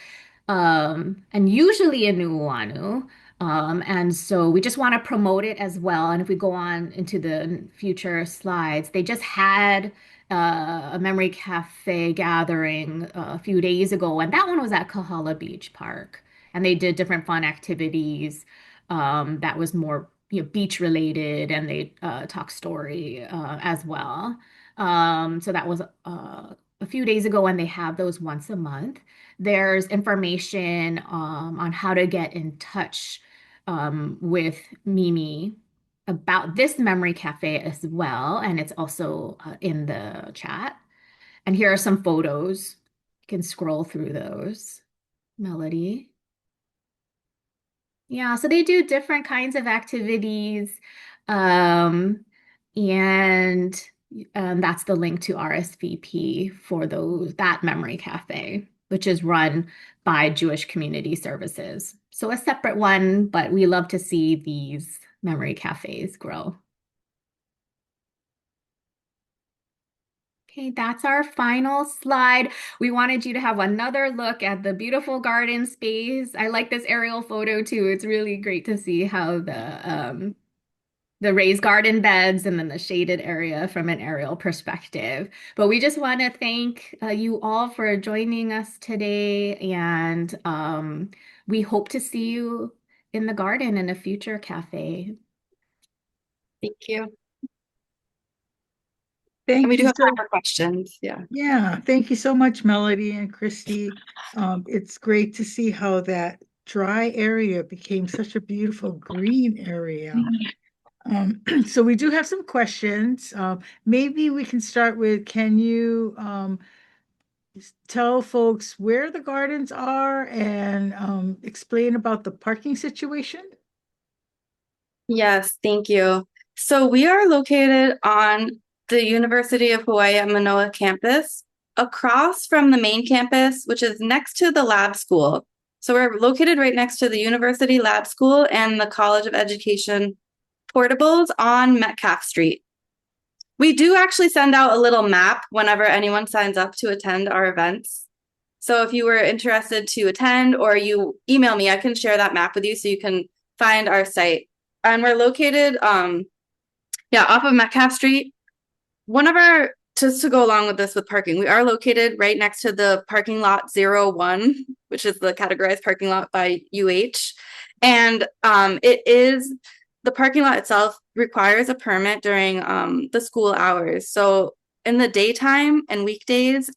and usually in Nuuanu. And so we just want to promote it as well. And if we go on into the future slides, they just had a memory cafe gathering a few days ago, and that one was at Kahala Beach Park. And they did different fun activities that was more beach related, and they talk story as well. So that was a few days ago, and they have those once a month. There's information on how to get in touch with Mimi about this memory cafe as well, and it's also in the chat. And here are some photos. You can scroll through those. Melody. Yeah, so they do different kinds of activities. Um, and that's the link to RSVP for that memory cafe, which is run by Jewish Community Services. So a separate one, but we love to see these memory cafes grow. Okay, that's our final slide. We wanted you to have another look at the beautiful garden space. I like this aerial photo too. It's really great to see how the raised garden beds and then the shaded area from an aerial perspective. But we just want to thank you all for joining us today, and we hope to see you in the garden in a future cafe. Thank you. Thank And we do you have so time for questions. Yeah. Yeah, thank you so much, Melody and Christy. It's great to see how that dry area became such a beautiful green area. So we do have some questions. Maybe we can start with, can you tell folks where the gardens are and explain about the parking situation? Yes, thank you. So we are located on the University of Hawaii at Manoa campus, across from the main campus, which is next to the lab school. So we're located right next to the University Lab School and the College of Education portables on Metcalf Street. We do actually send out a little map whenever anyone signs up to attend our events. So if you were interested to attend or you email me, I can share that map with you so you can find our site. And we're located off of Metcalf Street. Just to go along with this with parking, we are located right next to the parking lot 01, which is the categorized parking lot by UH. And the parking lot itself requires a permit during the school hours. So in the daytime and weekdays,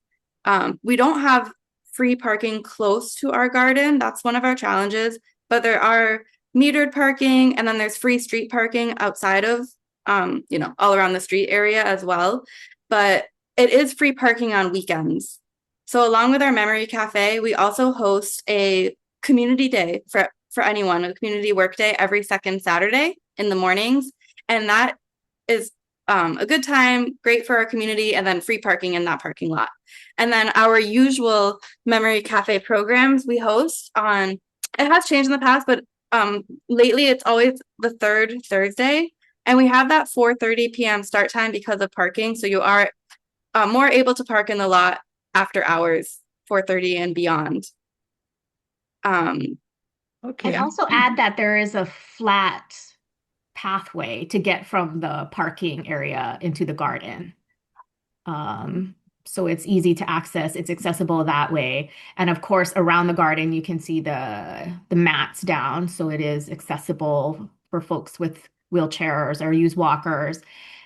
we don't have free parking close to our garden. That's one of our challenges, but there are metered parking, and then there's free street parking outside of all around the street area as well. But it is free parking on weekends. So along with our memory cafe, we also host a community day for anyone, a community work day every second Saturday in the mornings. And that is a good time, great for our community, and then free parking in that parking lot. And then our usual memory cafe programs we host it has changed in the past, but lately it's always the third Thursday And we have that 4:30 p.m. start time because of parking. So you are more able to park in the lot after hours, 4:30 and beyond. Okay. I'd also add that there is a flat pathway to get from the parking area into the garden. So it's easy to access, it's accessible that way. And of course, around the garden, you can see the mats down. So it is accessible for folks with wheelchairs or use walkers.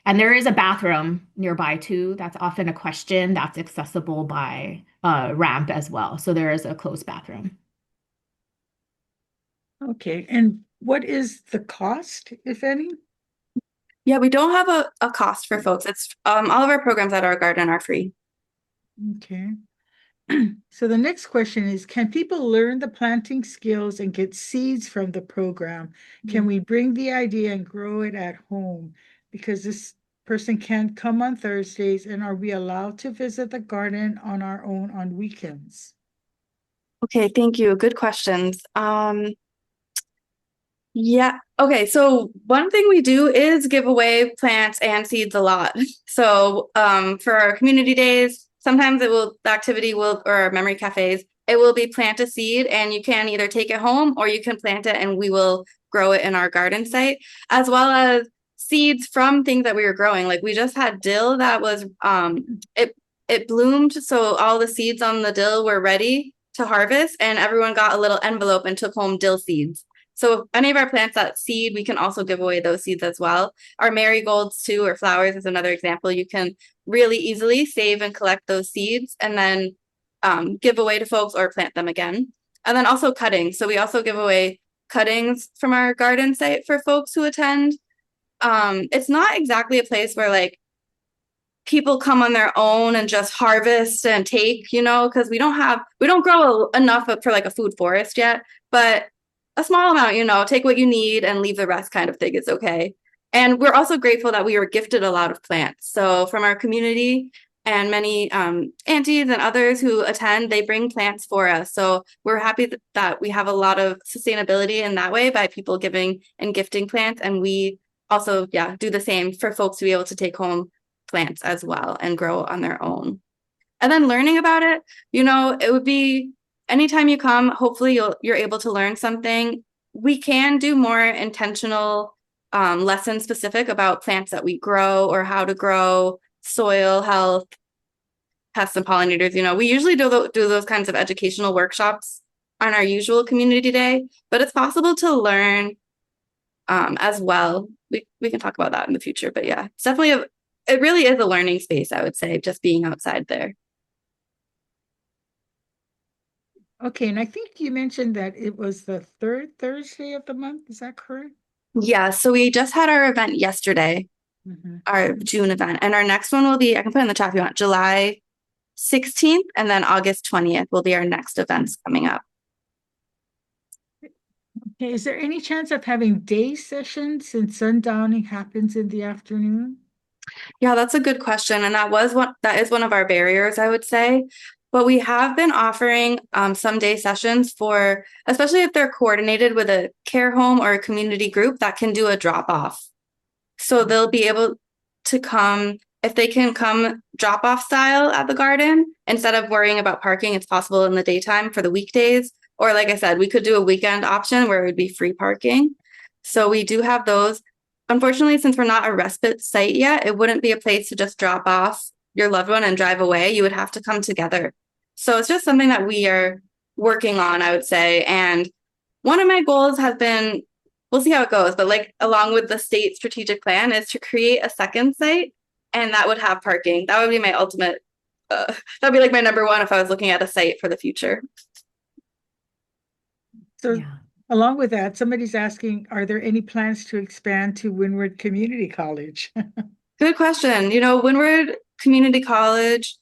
And there is a bathroom nearby too. That's often a question that's accessible by ramp as well. So there is a closed bathroom. Okay. And what is the cost, if any? Yeah, we don't have a cost for folks. It's all of our programs at our garden are free. Okay. So the next question is, can people learn the planting skills and get seeds from the program? Can we bring the idea and grow it at home? Because this person can't come on Thursdays, and are we allowed to visit the garden on our own on weekends? Okay, thank you. Good questions. Yeah. Okay. So one thing we do is give away plants and seeds a lot. So for our community days, sometimes the activity will, or our memory cafes, it will be plant a seed and you can either take it home or you can plant it and we will grow it in our garden site, as well as seeds from things that we were growing. Like we just had dill that was it bloomed, so all the seeds on the dill were ready to harvest and everyone got a little envelope and took home dill seeds. So if any of our plants that seed, we can also give away those seeds as well. Our marigolds too, or flowers is another example. You can really easily save and collect those seeds and then give away to folks or plant them again. And then also cuttings. So we also give away cuttings from our garden site for folks who attend. It's not exactly a place where like people come on their own and just harvest and take, because we don't grow enough for like a food forest yet, but a small amount, take what you need and leave the rest kind of thing is okay. And we're also grateful that we were gifted a lot of plants. So from our community and many aunties and others who attend, they bring plants for us. So we're happy that we have a lot of sustainability in that way by people giving and gifting plants. And we also, do the same for folks to be able to take home plants as well and grow on their own. And then learning about it, it would be anytime you come, hopefully you're able to learn something. We can do more intentional lesson specific about plants that we grow or how to grow, soil health, pests and pollinators. We usually do those kinds of educational workshops on our usual community day, but it's possible to learn as well. We can talk about that in the future, but yeah, it's definitely it really is a learning space, I would say, just being outside there. Okay, and I think you mentioned that it was the third Thursday of the month. Is that correct? Yeah, so we just had our event yesterday, our June event, and our next one will be, I can put in the chat if you want, July 16th, and then August 20th will be our next events coming up. Okay, is there any chance of having day sessions since sundowning happens in the afternoon? Yeah, that's a good question. And that is one of our barriers, I would say. But we have been offering some day sessions for, especially if they're coordinated with a care home or a community group that can do a drop off. So they'll be able to come, if they can come drop off style at the garden, instead of worrying about parking, it's possible in the daytime for the weekdays. Or like I said, we could do a weekend option where it would be free parking. So we do have those. Unfortunately, since we're not a respite site yet, it wouldn't be a place to just drop off your loved one and drive away. You would have to come together. So it's just something that we are working on, I would say. And one of my goals has been, we'll see how it goes, but like along with the state strategic plan is to create a second site, and that would have parking. That would be my ultimate, that'd be like my number one if I was looking at a site for the future. So along with that, somebody's asking, are there any plans to expand to Windward Community College? Good question. Windward Community College,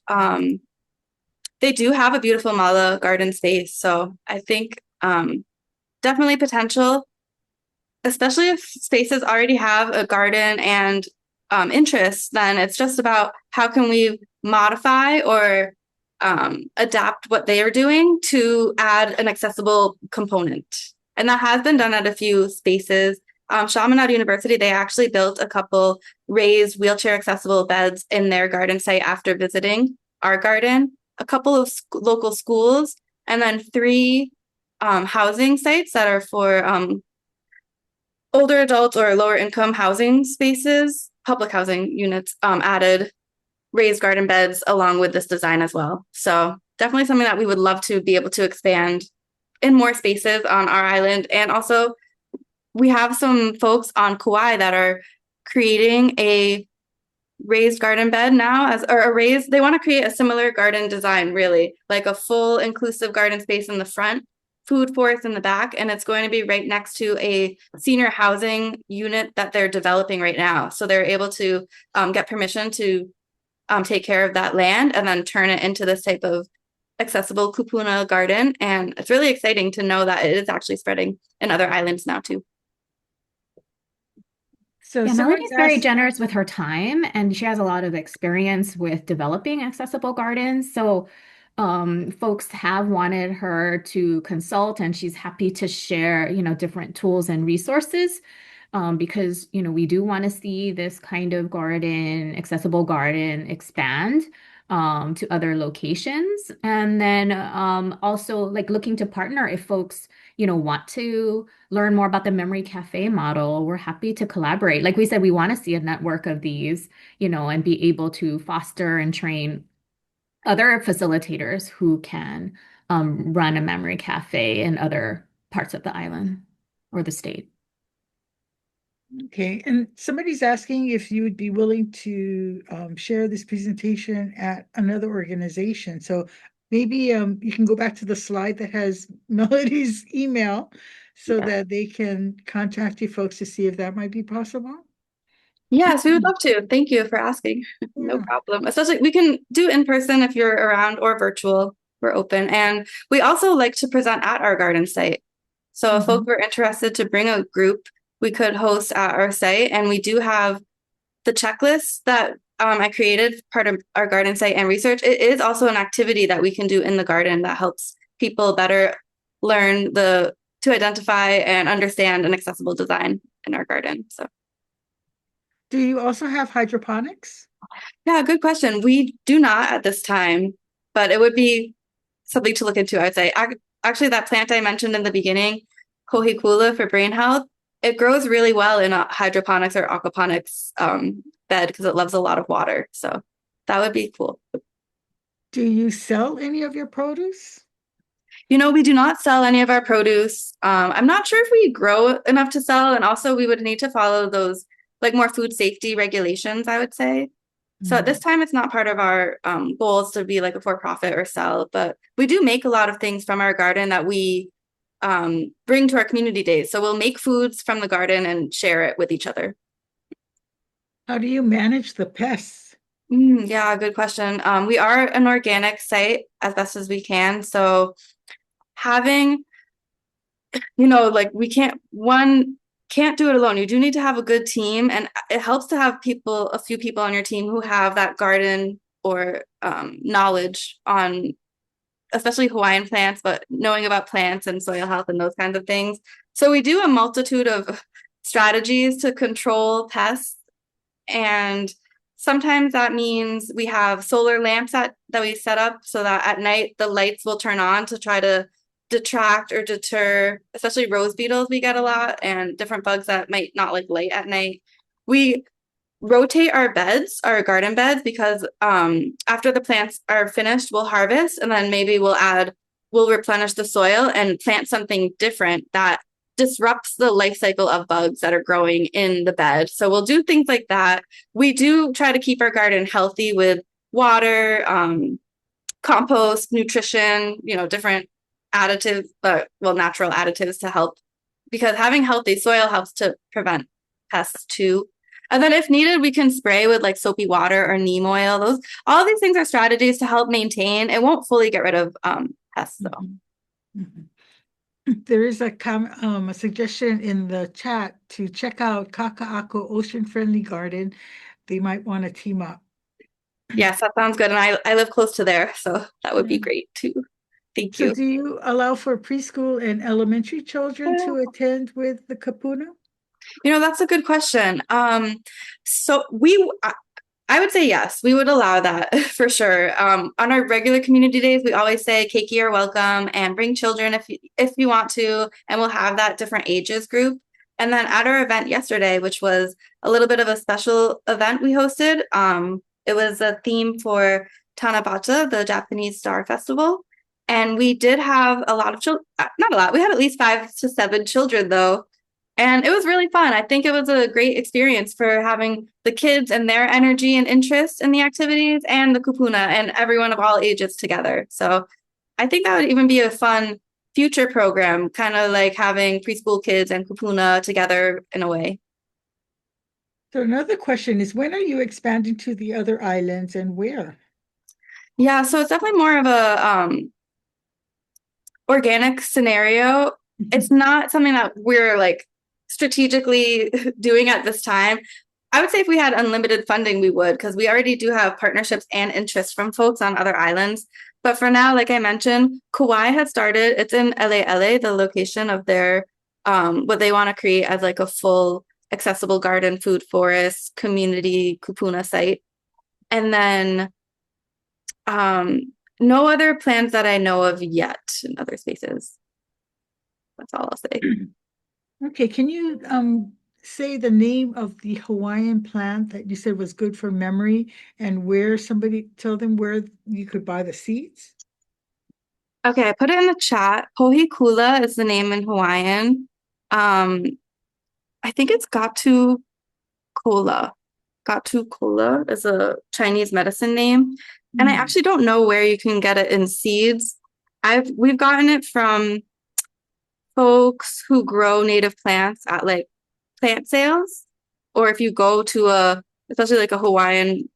they do have a beautiful mala garden space. So I think definitely potential, especially if spaces already have a garden and interest, then it's just about how can we modify or adapt what they are doing to add an accessible component. And that has been done at a few spaces. Chaminade University, they actually built a couple raised wheelchair accessible beds in their garden site after visiting our garden, a couple of local schools, and then 3 housing sites that are for older adults or lower income housing spaces, public housing units, added raised garden beds along with this design as well. So definitely something that we would love to be able to expand in more spaces on our island. And also we have some folks on Kauai that are creating a raised garden bed now they want to create a similar garden design, really like a full inclusive garden space in the front, food forest in the back, and it's going to be right next to a senior housing unit that they're developing right now. So they're able to get permission to take care of that land and then turn it into this type of accessible kupuna garden. And it's really exciting to know that it is actually spreading in other islands now too. So Yeah, somebody Melody's very asked, generous with her time, and she has a lot of experience with developing accessible gardens. So, folks have wanted her to consult, and she's happy to share, different tools and resources, because, we do want to see this kind of garden, accessible garden, expand, to other locations. And then, also like looking to partner if folks, want to learn more about the Memory Cafe model. We're happy to collaborate. Like we said, we want to see a network of these, and be able to foster and train other facilitators who can run a memory cafe in other parts of the island or the state. okay, and somebody's asking if you would be willing to share this presentation at another organization. So maybe you can go back to the slide that has Melody's email so that they can contact you folks to see if that might be possible. Yes, we would love to. Thank you for asking. No Yeah. problem. Especially we can do in person if you're around or virtual. We're open. And we also like to present at our garden site. So if folks were interested to bring a group, we could host at our site. And we do have the checklist that I created part of our garden site and research. It is also an activity that we can do in the garden that helps people better learn to identify and understand an accessible design in our garden. So Do you also have hydroponics? yeah, good question. We do not at this time, but it would be something to look into, I'd say. Actually, that plant I mentioned in the beginning, Kohikula for brain health, it grows really well in a hydroponics or aquaponics bed because it loves a lot of water. So that would be cool. Do you sell any of your produce? We do not sell any of our produce. I'm not sure if we grow enough to sell, and also we would need to follow those like more food safety regulations, I would say. So at this time, it's not part of our goals to be like a for-profit or sell, but we do make a lot of things from our garden that we bring to our community days. So we'll make foods from the garden and share it with each other. How do you manage the pests? Yeah, good question. We are an organic site as best as we can. So having, like can't do it alone. You do need to have a good team, and it helps to have a few people on your team who have that garden or knowledge on especially Hawaiian plants, but knowing about plants and soil health and those kinds of things. So we do a multitude of strategies to control pests, and sometimes that means we have solar lamps that we set up so that at night the lights will turn on to try to detract or deter, especially rose beetles we get a lot, and different bugs that might not like light at night. We rotate our garden beds, because after the plants are finished, we'll harvest, and then maybe we'll replenish the soil and plant something different that disrupts the life cycle of bugs that are growing in the bed. So we'll do things like that. We do try to keep our garden healthy with water, compost, nutrition, different additives, natural additives to help, because having healthy soil helps to prevent pests too. And then if needed, we can spray with like soapy water or neem oil. All of these things are strategies to help maintain. It won't fully get rid of pests though. There is a suggestion in the chat to check out Kaka'ako Ocean Friendly Garden. They might want to team up. Yes, that sounds good. And I live close to there, so that would be great too. Thank you. So do you allow for preschool and elementary children to attend with the kapuna? That's a good question. So I would say yes, we would allow that for sure. On our regular community days, we always say keiki are welcome and bring children if you want to, and we'll have that different ages group. And then at our event yesterday, which was a little bit of a special event we hosted, it was a theme for Tanabata, the Japanese Star Festival. And we did have a lot of children, not a lot, we had at least 5 to 7 children though. And it was really fun. I think it was a great experience for having the kids and their energy and interest in the activities and the kupuna and everyone of all ages together. So I think that would even be a fun future program, kind of like having preschool kids and kupuna together in a way. So another question is, when are you expanding to the other islands and where? Yeah, so it's definitely more of a organic scenario. It's not something that we're like strategically doing at this time. I would say if we had unlimited funding, we would, because we already do have partnerships and interest from folks on other islands. But for now, like I mentioned, Kauai has started. It's in LA, the location of their what they want to create as like a full accessible garden, food, forest, community kupuna site. And then no other plans that I know of yet in other spaces. That's all I'll say. Okay, can you say the name of the Hawaiian plant that you said was good for memory and tell them where you could buy the seeds? Okay, I put it in the chat. Pohikula is the name in Hawaiian. I think it's Gatu Kola. Gatu Kola is a Chinese medicine name. And I actually don't know where you can get it in seeds. We've gotten it from folks who grow native plants at like plant sales, or if you go to especially like a Hawaiian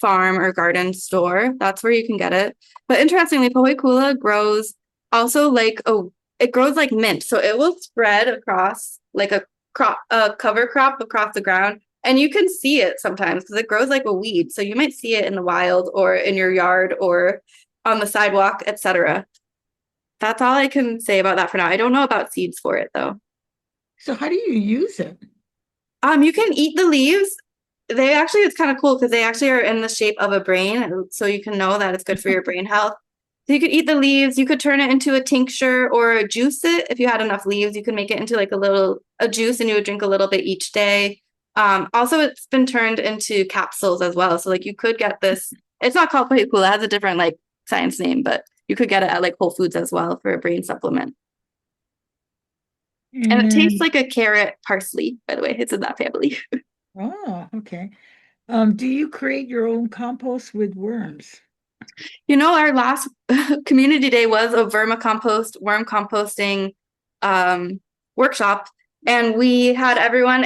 farm or garden store, that's where you can get it. But interestingly, Pohikula grows also it grows like mint. So it will spread across like a cover crop across the ground. And you can see it sometimes because it grows like a weed. So you might see it in the wild or in your yard or on the sidewalk, etc. That's all I can say about that for now. I don't know about seeds for it though. So how do you use it? You can eat the leaves. It's kind of cool because they actually are in the shape of a brain. So you can know that it's good for your brain health. So you could eat the leaves, you could turn it into a tincture or juice it. If you had enough leaves, you could make it into like a juice and you would drink a little bit each day. Also, it's been turned into capsules as well. So like you could get this, it's not called Pohikula, it has a different like science name, but you could get it at like Whole Foods as well for a brain supplement. And it tastes like a carrot parsley, by the way. It's in that family. Oh, okay. Do you create your own compost with worms? Our last community day was a vermicompost, worm composting workshop. And we had everyone,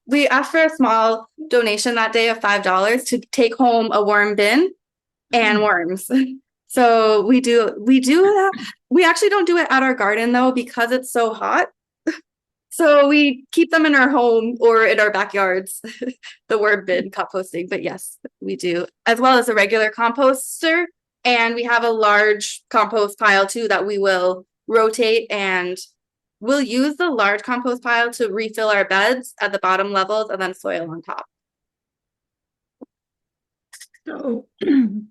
we asked for a small donation that day of $5 to take home a worm bin and worms. So we do that. We actually don't do it at our garden though, because it's so hot. So we keep them in our home or in our backyards, the worm bin composting. But yes, we do, as well as a regular composter. And we have a large compost pile too that we will rotate, and we'll use the large compost pile to refill our beds at the bottom levels and then soil on top. So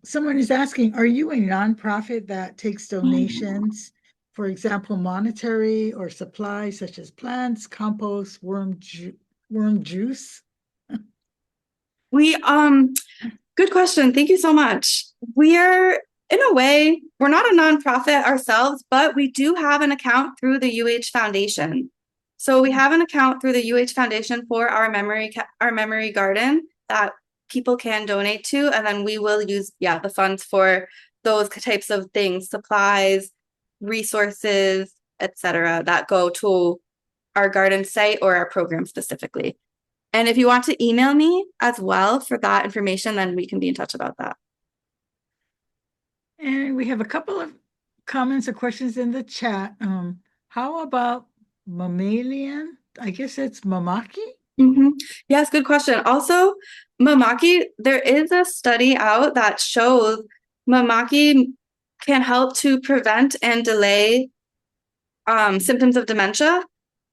someone is asking, are you a nonprofit that takes donations, for example, monetary or supplies such as plants, compost, worm juice? Good question. Thank you so much. We're in a way, we're not a nonprofit ourselves, but we do have an account through the UH Foundation. So we have an account through the UH Foundation for our memory garden that people can donate to, and then we will use the funds for those types of things, supplies, resources, etc., that go to our garden site or our program specifically. And if you want to email me as well for that information, then we can be in touch about that. And we have a couple of comments or questions in the chat. How about mammalian? I guess it's mamaki? Yes, good question. Also, mamaki, there is a study out that shows mamaki can help to prevent and delay symptoms of dementia.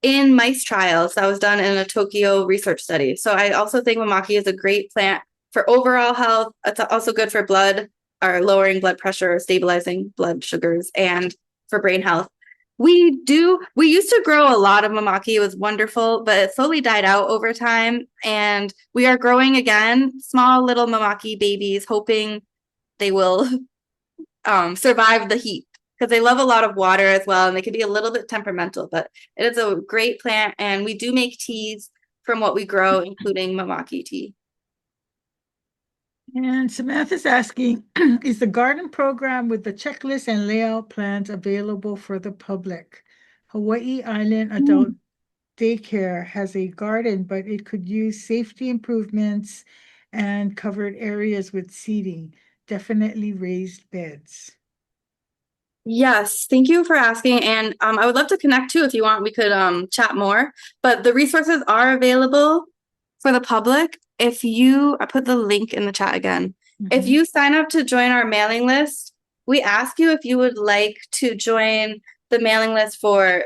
in mice trials that was done in a Tokyo research study. So I also think mamaki is a great plant for overall health. It's also good for blood, or lowering blood pressure, stabilizing blood sugars, and for brain health. We used to grow a lot of mamaki. It was wonderful, but it slowly died out over time. And we are growing again, small little mamaki babies, hoping they will survive the heat, because they love a lot of water as well, and they can be a little bit temperamental, but it is a great plant. And we do make teas from what we grow, including mamaki tea. And Samantha's asking, is the garden program with the checklist and layout plans available for the public? Hawaii Island Adult Daycare has a garden, but it could use safety improvements and covered areas with seating, definitely raised beds. Yes, thank you for asking. And I would love to connect too. If you want, we could chat more. But the resources are available for the public. I put the link in the chat again. If you sign up to join our mailing list, we ask you if you would like to join the mailing list for,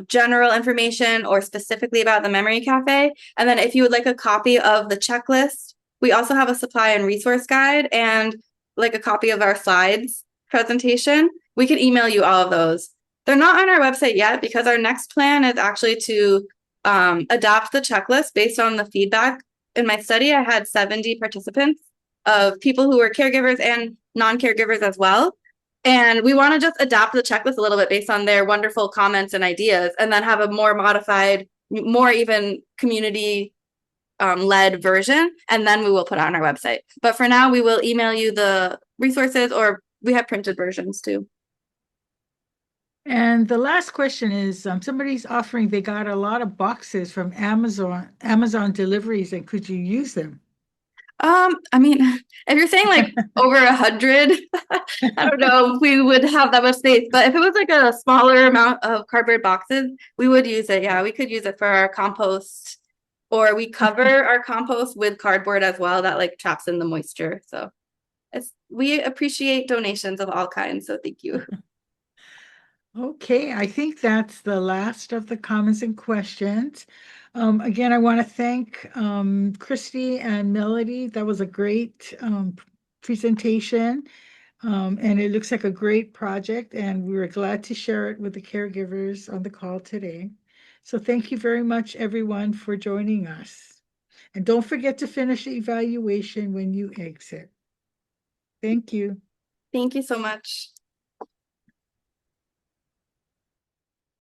general information or specifically about the Memory Cafe. And then if you would like a copy of the checklist, we also have a supply and resource guide and like a copy of our slides presentation. We can email you all of those. They're not on our website yet because our next plan is actually to adopt the checklist based on the feedback. In my study, I had 70 participants of people who were caregivers and non-caregivers as well. And we want to just adapt the checklist a little bit based on their wonderful comments and ideas, and then have a more modified, more even community led version. And then we will put it on our website. But for now, we will email you the resources, or we have printed versions too. And the last question is, somebody's offering, they got a lot of boxes from Amazon deliveries, and could you use them? I mean, if you're saying like over 100, I don't know if we would have that much space. But if it was like a smaller amount of cardboard boxes, we would use it. Yeah, we could use it for our compost, or we cover our compost with cardboard as well that like traps in the moisture. So we appreciate donations of all kinds. So thank you. Okay, I think that's the last of the comments and questions. Again, I want to thank Christy and Melody. That was a great presentation. And it looks like a great project, and we were glad to share it with the caregivers on the call today. So thank you very much, everyone, for joining us. And don't forget to finish the evaluation when you exit. Thank you. Thank you so much.